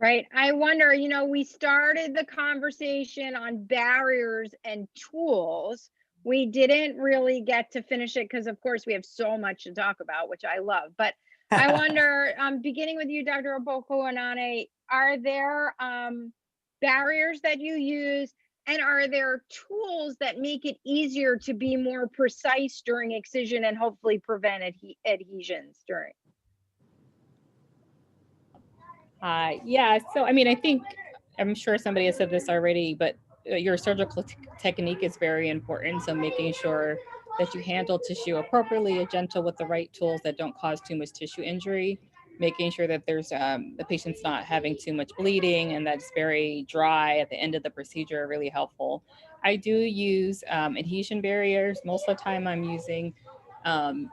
Right. I wonder, we started the conversation on barriers and tools. We didn't really get to finish it because, of course, we have so much to talk about, which I love. But I wonder, beginning with you, Dr. Opoku and Anane, are there barriers that you use, and are there tools that make it easier to be more precise during excision and hopefully prevent adhesions during? Yeah, so I think, I'm sure somebody has said this already, but your surgical technique is very important. So making sure that you handle tissue appropriately, are gentle with the right tools that don't cause too much tissue injury, making sure that there's the patient's not having too much bleeding and that's very dry at the end of the procedure are really helpful. I do use adhesion barriers. Most of the time I'm using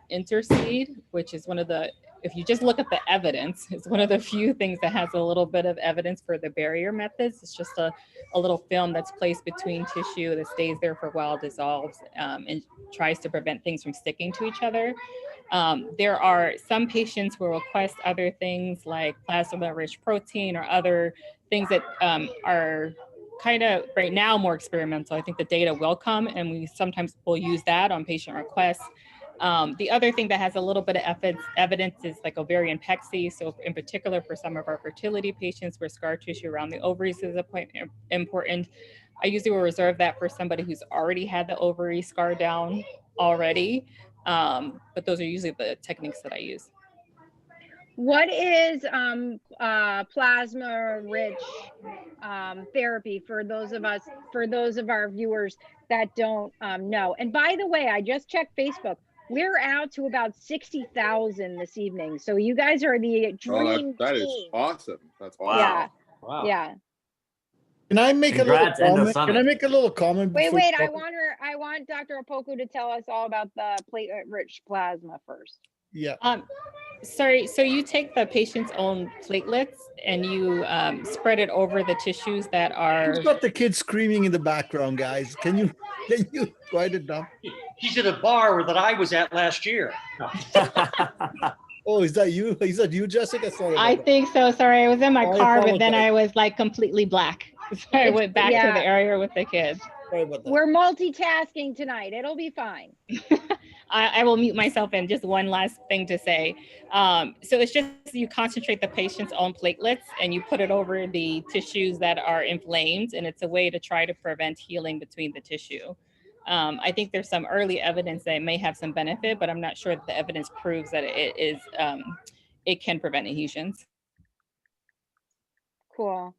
Intercede, which is one of the, if you just look at the evidence, it's one of the few things that has a little bit of evidence for the barrier methods. It's just a little film that's placed between tissue that stays there for a while, dissolves, and tries to prevent things from sticking to each other. There are some patients who request other things like plasma-rich protein or other things that are kind of right now more experimental. I think the data will come and we sometimes will use that on patient requests. The other thing that has a little bit of evidence is like ovarian PEXI. So in particular for some of our fertility patients where scar tissue around the ovaries is important, I usually will reserve that for somebody who's already had the ovary scar down already. But those are usually the techniques that I use. What is plasma-rich therapy for those of our viewers that don't know? And by the way, I just checked Facebook. We're out to about 60,000 this evening. So you guys are the dream that team. is awesome. That's awesome. Yeah. Wow. Yeah. Can I make Congrats, a little Endo comment? Summit. Can I make a little comment? Wait, before you I talk? want Dr. Opoku to tell us all about the platelet-rich plasma first. Yeah. Sorry, so you take the patient's own platelets and you spread it over the tissues that are. Who's got the kids screaming in the background, guys? Can you write it down? He's at a bar that I was at last year. Oh, is that you? Is that you, Jessica? Sorry. I think so. Sorry, I was in my I car, but then apologize. I was like completely black. So I went back to Yeah. the area with the kids. Sorry about that. We're multitasking tonight. It'll be fine. I will mute myself in just one last thing to say. So it's just you concentrate the patient's own platelets and you put it over the tissues that are inflamed, and it's a way to try to prevent healing between the tissue. I think there's some early evidence that it may have some benefit, but I'm not sure that the evidence proves that it can prevent adhesions. Cool.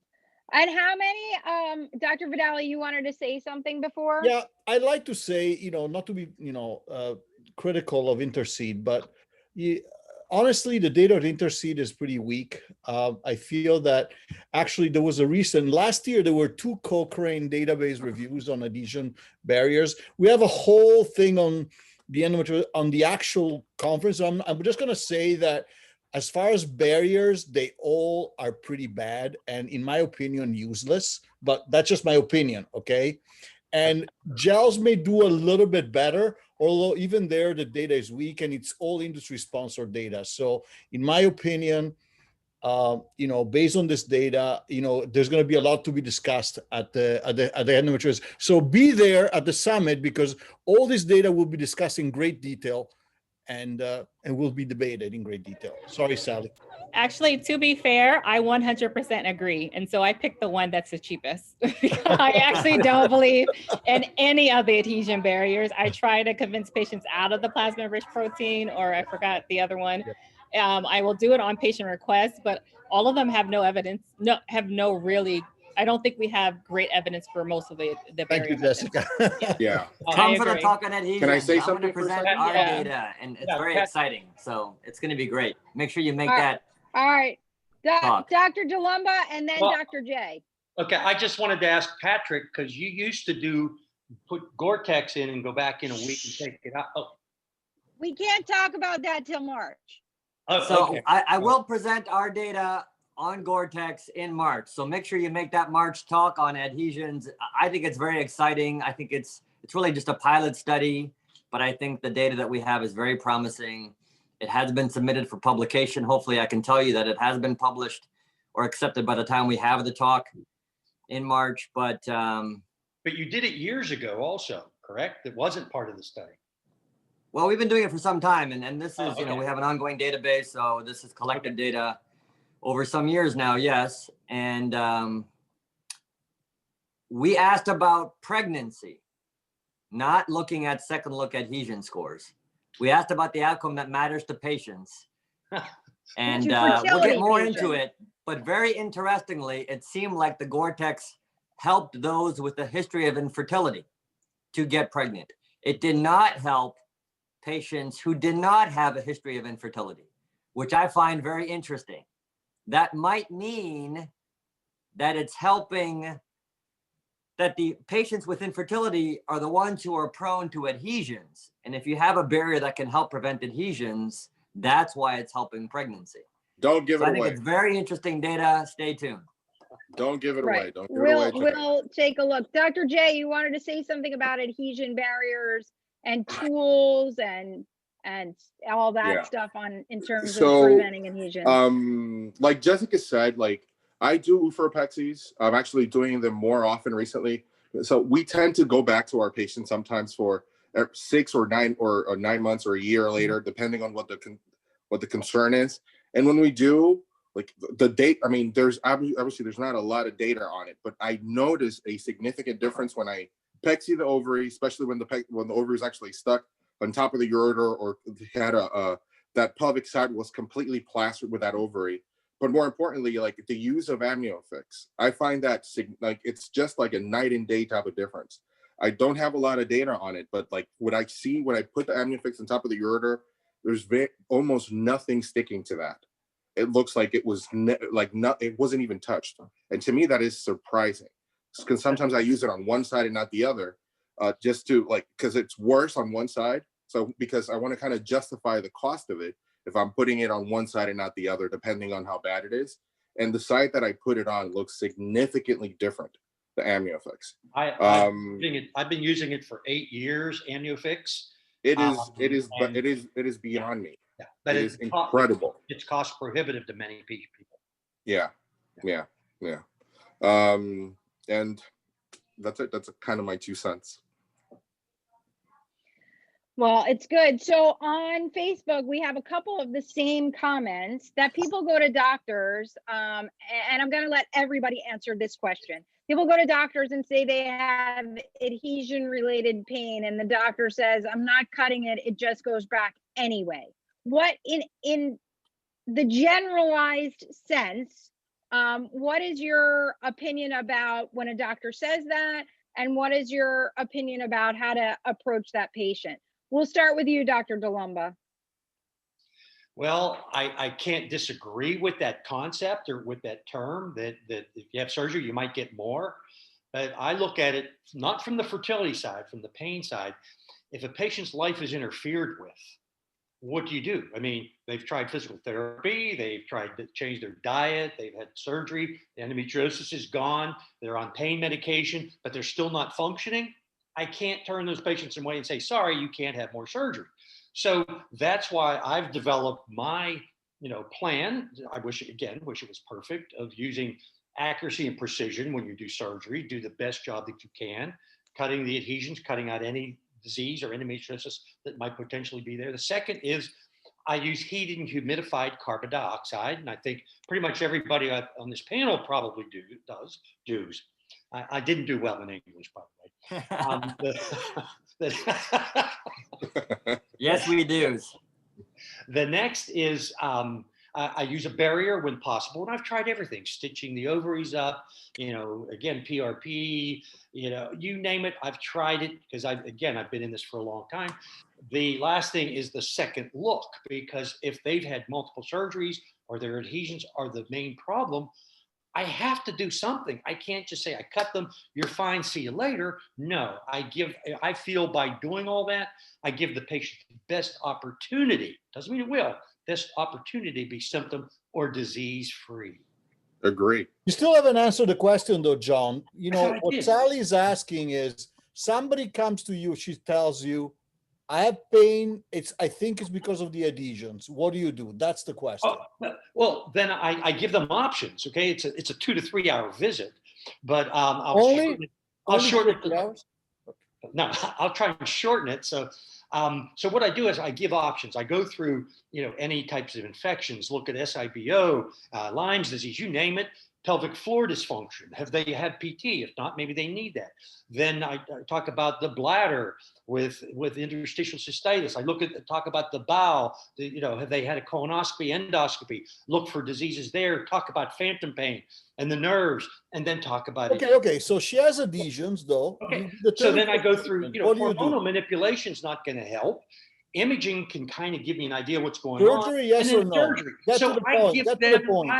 And how many, Dr. Vidali, you wanted to say something before? Yeah, I'd like to say, not to be, critical of Intercede, but honestly, the data of Intercede is pretty weak. I feel that actually there was last year, there were 2 Cochrane database reviews on adhesion barriers. We have a whole thing on the actual conference. I'm just going to say that as far as barriers, they all are pretty bad and in my opinion, useless, but that's just my opinion, okay? And gels may do a little bit better, although even there, the data is weak and it's all industry sponsored data. So in my opinion, based on this data, there's going to be a lot to be discussed at the endometriosis. So be there at the summit because all this data will be discussed in great detail and will be debated in great detail. Sorry, Sallie. Actually, to be fair, I 100% agree. And so I picked the one that's the cheapest. I actually don't believe in any of the adhesion barriers. I try to convince patients out of the plasma-rich protein, or I forgot the other one. I will do it on patient request, but all of them have no evidence, I don't think we have great evidence for most of the Thank you, barrier Jessica. Yeah. Come for the agree. talk on adhesion. Can I say I'm something going to for a present second? our Yeah. data, and it's Yeah, very Pat. exciting. So it's going to be great. Make sure you make All that. All right. Talk. Dr. Dulemba and then Well- Dr. J. Okay, I just wanted to ask Patrick, because you used to put Gore-Tex in and go back in a week and take it out. Oh, We can't talk about that till March. So okay. I will present our data on Gore-Tex in March. So make sure you make that March talk on adhesions. I think it's very exciting. I think it's really just a pilot study, but I think the data that we have is very promising. It has been submitted for publication. Hopefully I can tell you that it has been published or accepted by the time we have the talk in March. But But you did it years ago also, correct? It wasn't part of the study. well, we've been doing it for some time, and this is, Oh, okay. we have an ongoing database. So this is collected data over some years now. Yes. And we asked about pregnancy, not looking at second look adhesion scores. We asked about the outcome that matters to patients. And To we'll fertility get more into patients. it. But very interestingly, it seemed like the Gore-Tex helped those with a history of infertility to get pregnant. It did not help patients who did not have a history of infertility, which I find very interesting. That might mean that it's helping, that the patients with infertility are the ones who are prone to adhesions. And if you have a barrier that can help prevent adhesions, that's why it's helping pregnancy. Don't give So it I think away. it's very interesting data. Stay tuned. Don't give it away. Right. Don't give it away. We'll take a look. Dr. J, you wanted to say something about adhesion barriers and tools and all that Yeah. stuff in terms So, of preventing adhesion. Like Jessica said, like I do oophorepexies. I'm actually doing them more often recently. So we tend to go back to our patients sometimes for 6 or 9 or 9 months or a year later, depending on what the concern is. And when we do, like the date, I mean, there's obviously there's not a lot of data on it, but I notice a significant difference when I pexy the ovary, especially when the ovary is actually stuck on top of the ureter, or had that pelvic side was completely plastered with that ovary. But more importantly, like the use of AmnioFix, I find that like it's just like a night and day type of difference. I don't have a lot of data on it, but like what I see when I put the AmnioFix on top of the ureter, there's almost nothing sticking to that. It looks like it was it wasn't even touched. And to me, that is surprising, because sometimes I use it on one side and not the other, just to like, because it's worse on one side. So because I want to kind of justify the cost of it if I'm putting it on one side and not the other, depending on how bad it is. And the side that I put it on looks significantly different, the AmnioFix. I've been using it for 8 years, AmnioFix. It is beyond me. Yeah, but it is incredible. It's cost prohibitive to many people. Yeah. And that's it. That's kind of my 2 cents. Well, it's good. So on Facebook, we have a couple of the same comments that people go to doctors, and I'm going to let everybody answer this question. People go to doctors and say they have adhesion-related pain, and the doctor says, I'm not cutting it, it just goes back anyway. What, in the generalized sense, what is your opinion about when a doctor says that, and what is your opinion about how to approach that patient? We'll start with you, Dr. Dulemba. Well, I can't disagree with that concept or with that term that if you have surgery, you might get more. But I look at it not from the fertility side, from the pain side. If a patient's life is interfered with, what do you do? I mean, they've tried physical therapy, they've tried to change their diet, they've had surgery, the endometriosis is gone, they're on pain medication, but they're still not functioning. I can't turn those patients away and say, sorry, you can't have more surgery. So that's why I've developed my, plan. I wish it was perfect, of using accuracy and precision when you do surgery, do the best job that you can, cutting the adhesions, cutting out any disease or endometriosis that might potentially be there. The second is I use heated and humidified carbon dioxide, and I think pretty much everybody on this panel probably does. I didn't do well in English, by the way. Yes, we do. The next is I use a barrier when possible, and I've tried everything: stitching the ovaries up, again PRP, you name it. I've tried it because I've been in this for a long time. The last thing is the second look, because if they've had multiple surgeries or their adhesions are the main problem, I have to do something. I can't just say I cut them, you're fine, see you later. No, I feel by doing all that, I give the patient the best opportunity. Doesn't mean it will. Best opportunity to be symptom or disease free. Agree. You still haven't answered the question though, John. What did. Sallie is asking is, somebody comes to you, she tells you, I have pain. I think it's because of the adhesions. What do you do? That's the question. Well, then I give them options. Okay, it's a 2 to 3 hour visit, but I'll shorten it. No, I'll try and shorten it. So what I do is I give options. I go through any types of infections, look at SIBO, Lyme's disease, you name it. pelvic floor dysfunction? Have they had PT? If not, maybe they need that. Then I talk about the bladder with interstitial cystitis. I talk about the bowel. Have they had a colonoscopy, endoscopy? Look for diseases there. Talk about phantom pain and the nerves, and then talk about it. Okay. So she has adhesions, though. Okay. So then I go through. Hormonal manipulation is not going to help. Imaging can kind of give me an idea what's going on. Surgery, yes or no? Surgery. Get So to the I point. give Get to them. the point.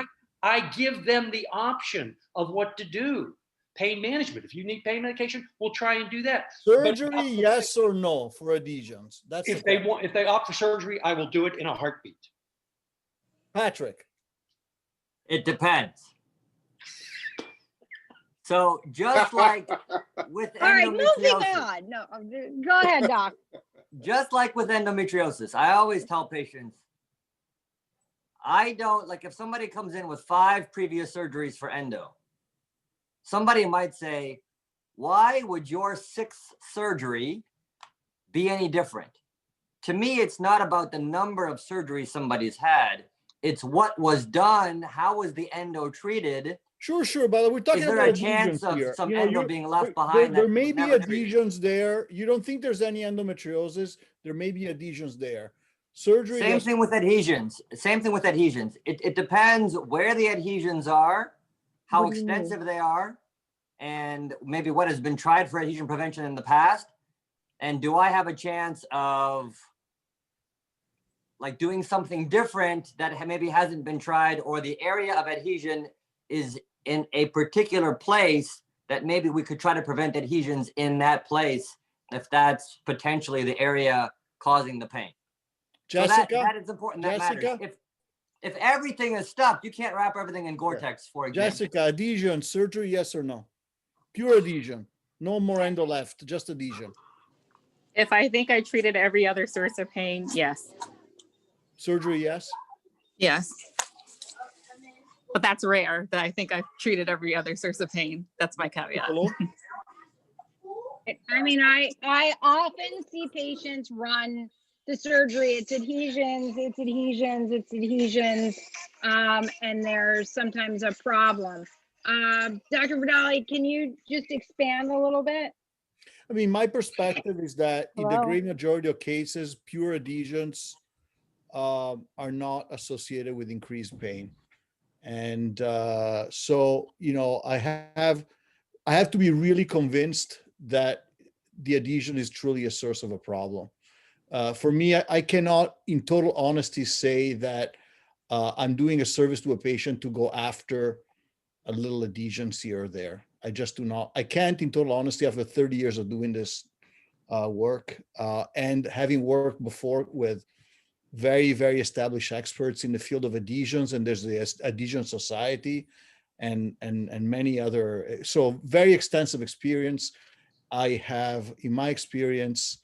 I give them the option of what to do. Pain management. If you need pain medication, we'll try and do that. Surgery, yes or no for adhesions? That's if they opt for surgery, I will do it in a heartbeat. Patrick. It depends. So just like with All right, moving endometriosis, on. No, go ahead, Doc. just like with endometriosis, I always tell patients, I don't, like if somebody comes in with 5 previous surgeries for endo, somebody might say, why would your 6th surgery be any different? To me, it's not about the number of surgeries somebody's had. It's what was done. How was the endo treated? Sure. But we're talking about adhesions here. Is there a chance of some endo being left behind? There may be adhesions there. You don't think there's any endometriosis. There may be adhesions there. Surgery. Same thing with adhesions. It depends where the adhesions are, how extensive they are, and maybe what has been tried for adhesion prevention in the past. And do I have a chance of like doing something different that maybe hasn't been tried, or the area of adhesion is in a particular place that maybe we could try to prevent adhesions in that place if that's potentially the area causing the pain. Jessica, so that is important. That Jessica? matters. If everything is stuffed, you can't wrap everything in Gore-Tex, for example. Jessica, adhesion, surgery, yes or no? Pure adhesion. No more endo left, just adhesion. If I think I treated every other source of pain, yes. Surgery, yes? Yes. But that's rare that I think I've treated every other source of pain. That's my caveat. I mean, I often see patients run the surgery. It's adhesions, and there's sometimes a problem. Dr. Vidali, can you just expand a little bit? I mean, my perspective is that in the great majority of cases, pure adhesions are not associated with increased pain. And so, I have to be really convinced that the adhesion is truly a source of a problem. For me, I cannot, in total honesty, say that I'm doing a service to a patient to go after a little adhesions here or there. I just do not. I can't, in total honesty, after 30 years of doing this work and having worked before with very, very established experts in the field of adhesions, and there's the Adhesion Society and many other, so very extensive experience. I have, in my experience,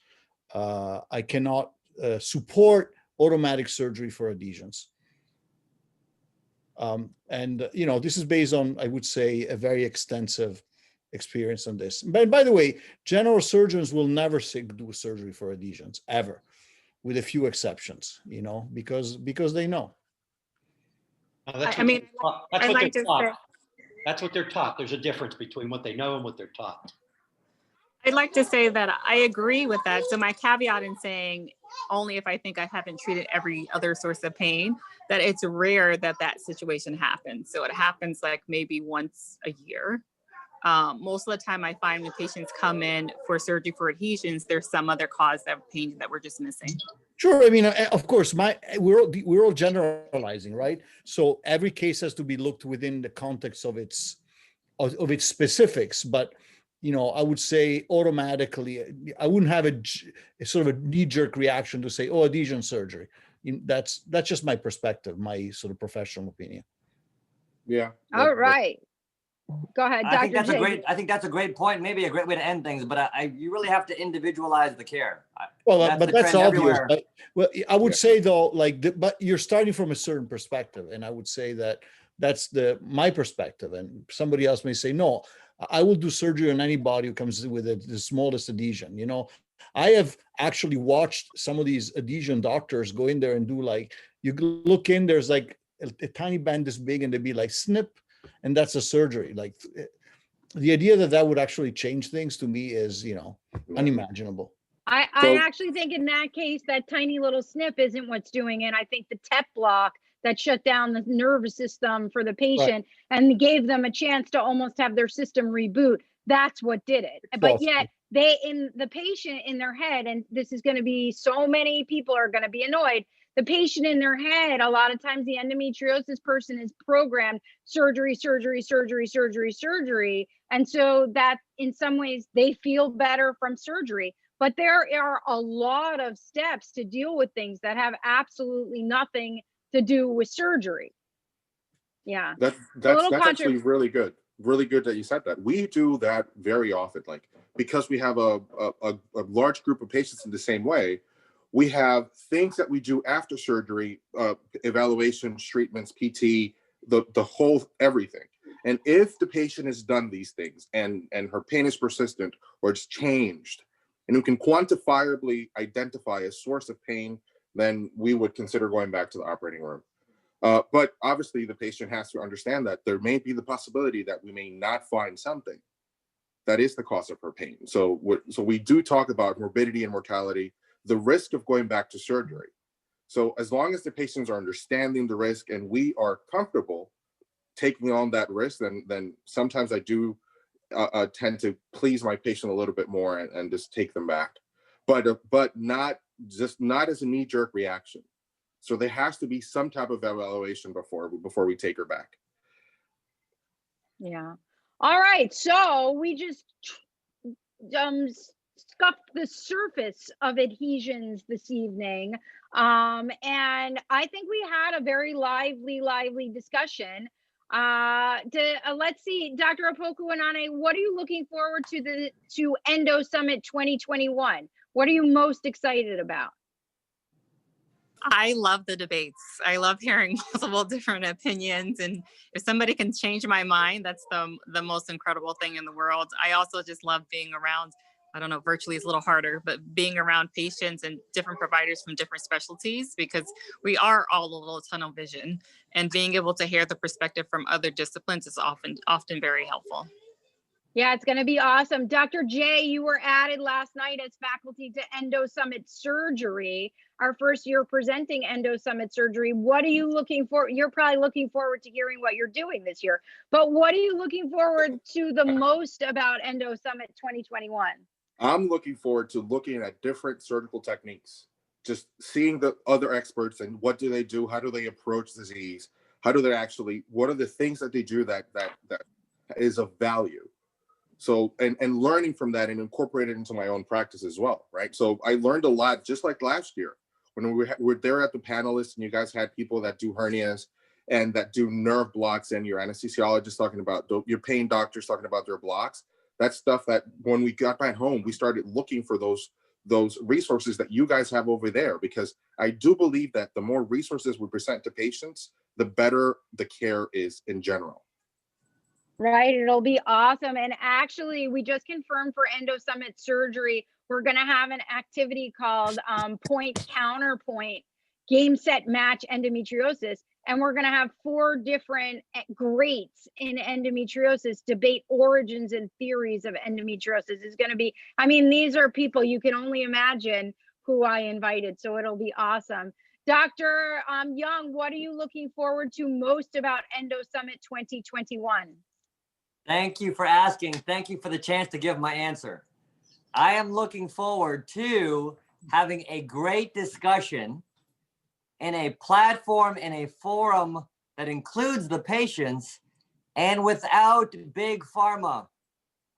I cannot support automatic surgery for adhesions. This is based on, I would say, a very extensive experience on this. But by the way, general surgeons will never do surgery for adhesions, ever, with a few exceptions, because they know. That's what they're taught. There's a difference between what they know and what they're taught. I'd like to say that I agree with that. So my caveat in saying only if I think I haven't treated every other source of pain, that it's rare that situation happens. So it happens like maybe once a year. Most of the time I find when patients come in for surgery for adhesions, there's some other cause of pain that we're just missing. Sure. I mean, of course, we're all generalizing, right? So every case has to be looked within the context of its specifics. But I would say automatically, I wouldn't have a sort of a knee-jerk reaction to say, "Oh, adhesion surgery." That's just my perspective, my sort of professional opinion. Yeah. All right. Go ahead, Dr. I think that's a great point. Maybe a great way to end things, but you really have to individualize the care. But that's obvious. Well, I would say though, but you're starting from a certain perspective, and I would say that that's my perspective, and somebody else may say, no, I will do surgery on anybody who comes with the smallest adhesion. I have actually watched some of these adhesion doctors go in there and do you look in, there's like a tiny band this big, and they'd be like snip. and that's a surgery. Like the idea that that would actually change things to me is, unimaginable. I So- actually think in that case, that tiny little snip isn't what's doing it. I think the TEP block that shut down the nervous system for the patient and gave them a chance to almost have their system reboot. That's what did it. But yet the patient in their head, and this is going to be, so many people are going to be annoyed. The patient in their head, a lot of times the endometriosis person is programmed surgery, surgery, surgery, surgery, surgery. And so that in some ways they feel better from surgery. But there are a lot of steps to deal with things that have absolutely nothing to do with surgery. Yeah. That's actually really good. Really good that you said that. We do that very often, like, because we have a large group of patients in the same way. We have things that we do after surgery, evaluations, treatments, PT, the whole everything. And if the patient has done these things and her pain is persistent or it's changed, and we can quantifiably identify a source of pain, then we would consider going back to the operating room. But obviously the patient has to understand that there may be the possibility that we may not find something that is the cause of her pain. So we do talk about morbidity and mortality, the risk of going back to surgery. So as long as the patients are understanding the risk and we are comfortable taking on that risk, then sometimes I do tend to please my patient a little bit more and just take them back, but not as a knee-jerk reaction. So there has to be some type of evaluation before we take her back. Yeah. All right. So we just scuffed the surface of adhesions this evening. And I think we had a very lively discussion. Let's see, Dr. Opoku and Anane, what are you looking forward to Endo Summit 2021? What are you most excited about? I love the debates. I love hearing multiple different opinions. And if somebody can change my mind, that's the most incredible thing in the world. I also just love being around, I don't know, virtually is a little harder, but being around patients and different providers from different specialties, because we are all a little tunnel vision, and being able to hear the perspective from other disciplines is often very helpful. Yeah, it's going to be awesome. Dr. J, you were added last night as faculty to Endo Summit Surgery, our first year presenting Endo Summit Surgery. What are you looking for? You're probably looking forward to hearing what you're doing this year, but what are you looking forward to the most about Endo Summit 2021? I'm looking forward to looking at different surgical techniques, just seeing the other experts and what do they do, how do they approach disease, what are the things that they do that is of value. So, and learning from that and incorporate it into my own practice as well, right? So I learned a lot, just like last year when we were there at the panelists and you guys had people that do hernias and that do nerve blocks, and your anesthesiologist talking about, your pain doctors talking about their blocks. That's stuff that when we got back home, we started looking for those resources that you guys have over there, because I do believe that the more resources we present to patients, the better the care is in general. Right, it'll be awesome. And actually, we just confirmed for Endo Summit Surgery, we're going to have an activity called Point Counterpoint Game Set Match Endometriosis. And we're going to have 4 different greats in endometriosis debate origins and theories of endometriosis. Is going to be, I mean, these are people you can only imagine who I invited. So it'll be awesome. Dr. Yeung, what are you looking forward to most about Endo Summit 2021? Thank you for asking. Thank you for the chance to give my answer. I am looking forward to having a great discussion in a platform, in a forum that includes the patients and without big pharma.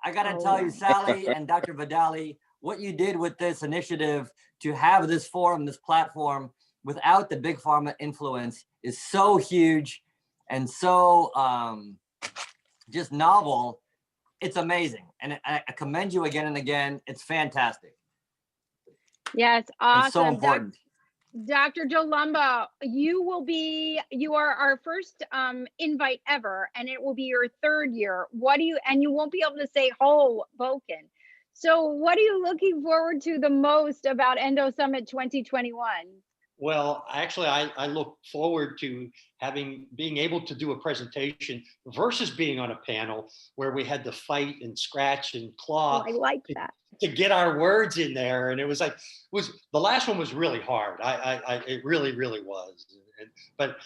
I got to tell you, Sallie and Dr. Vidali, what you did with this initiative to have this forum, this platform, without the big pharma influence is so huge and so just novel. It's amazing. And I commend you again and again. It's fantastic. Yes, awesome. It's so important. Dr. Dulemba, you are our first invite ever, and it will be your 3rd year. And you won't be able to say Hoboken. So what are you looking forward to the most about Endo Summit 2021? Well, actually, I look forward to being able to do a presentation versus being on a panel where we had to fight and scratch and claw I like that. to get our words in there. And it was like, the last one was really hard. It really, really was. But,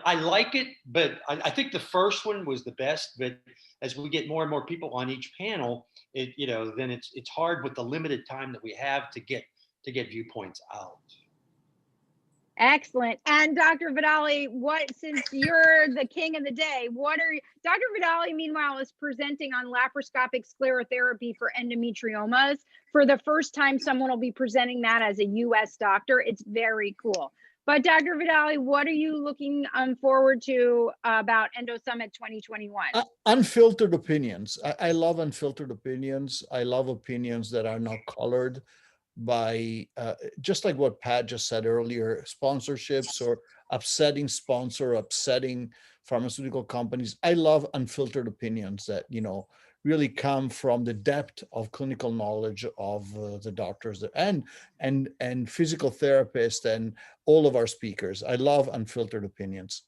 I like it, but I think the first one was the best. But as we get more and more people on each panel, then it's hard with the limited time that we have to get viewpoints out. Excellent. And Dr. Vidali, since you're the king of the day, Dr. Vidali, meanwhile, is presenting on laparoscopic sclerotherapy for endometriomas. For the first time, someone will be presenting that as a US doctor. It's very cool. But Dr. Vidali, what are you looking forward to about Endo Summit 2021? Unfiltered opinions. I love unfiltered opinions. I love opinions that are not colored by just like what Pat just said earlier, sponsorships or upsetting pharmaceutical companies. I love unfiltered opinions that really come from the depth of clinical knowledge of the doctors and physical therapists and all of our speakers. I love unfiltered opinions.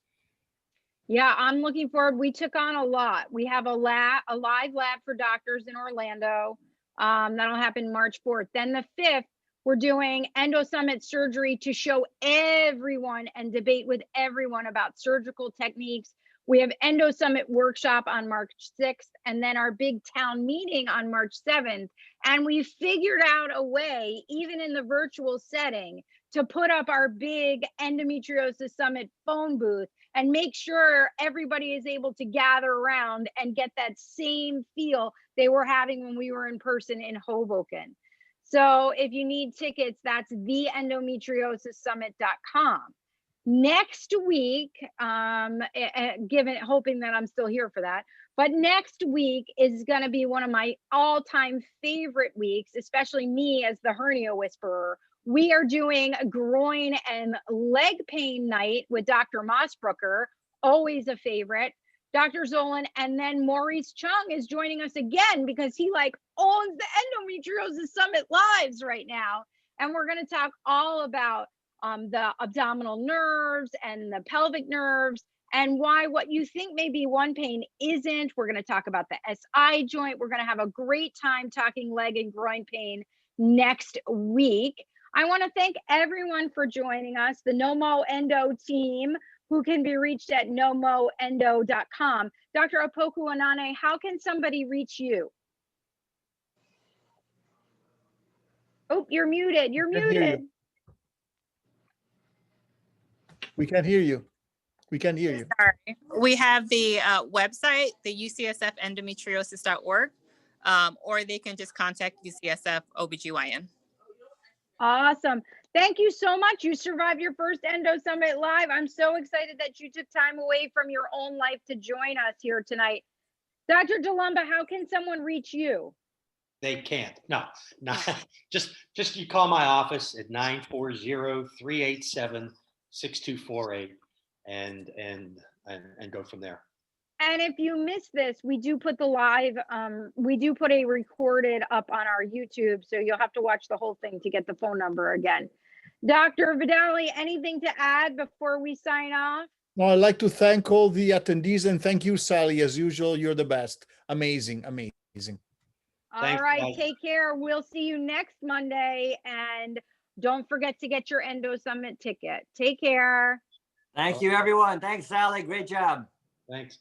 Yeah, I'm looking forward. We took on a lot. We have a live lab for doctors in Orlando. That'll happen March 4th. Then the 5th, we're doing Endo Summit surgery to show everyone and debate with everyone about surgical techniques. We have Endo Summit workshop on March 6th, and then our big town meeting on March 7th. And we figured out a way, even in the virtual setting, to put up our big Endometriosis Summit phone booth and make sure everybody is able to gather around and get that same feel they were having when we were in person in Hoboken. So if you need tickets, that's theendometriosissummit.com. Next week, hoping that I'm still here for that, but next week is going to be one of my all-time favorite weeks, especially me as the hernia whisperer. We are doing groin and leg pain night with Dr. Mossbrooker, always a favorite, Dr. Zolan, and then Maurice Chung is joining us again because he owns the Endometriosis Summit Lives right now. And we're going to talk all about the abdominal nerves and the pelvic nerves and why what you think may be one pain isn't. We're going to talk about the SI joint. We're going to have a great time talking leg and groin pain next week. I want to thank everyone for joining us, the Nomo Endo team, who can be reached at nomoendo.com. Dr. Opoku Anane, how can somebody reach you? Oh, you're muted. You're muted. We can't hear you. We can't hear you. Sorry. We have the website, the ucsfendometriosis.org, or they can just contact UCSF OBGYN. Awesome. Thank you so much. You survived your first Endo Summit Live. I'm so excited that you took time away from your own life to join us here tonight. Dr. Dulemba, how can someone reach you? They can't. No. Just you call my office at 940-387-6248 and go from there. And if you missed this, we do put the live, we do put a recorded up on our YouTube, so you'll have to watch the whole thing to get the phone number again. Dr. Vidali, anything to add before we sign off? No, I'd like to thank all the attendees and thank you, Sallie. As usual, you're the best. Amazing, amazing. All right, take care. We'll see you next Monday. And don't forget to get your Endo Summit ticket. Take care. Thank you, everyone. Thanks, Sallie. Great job. Thanks.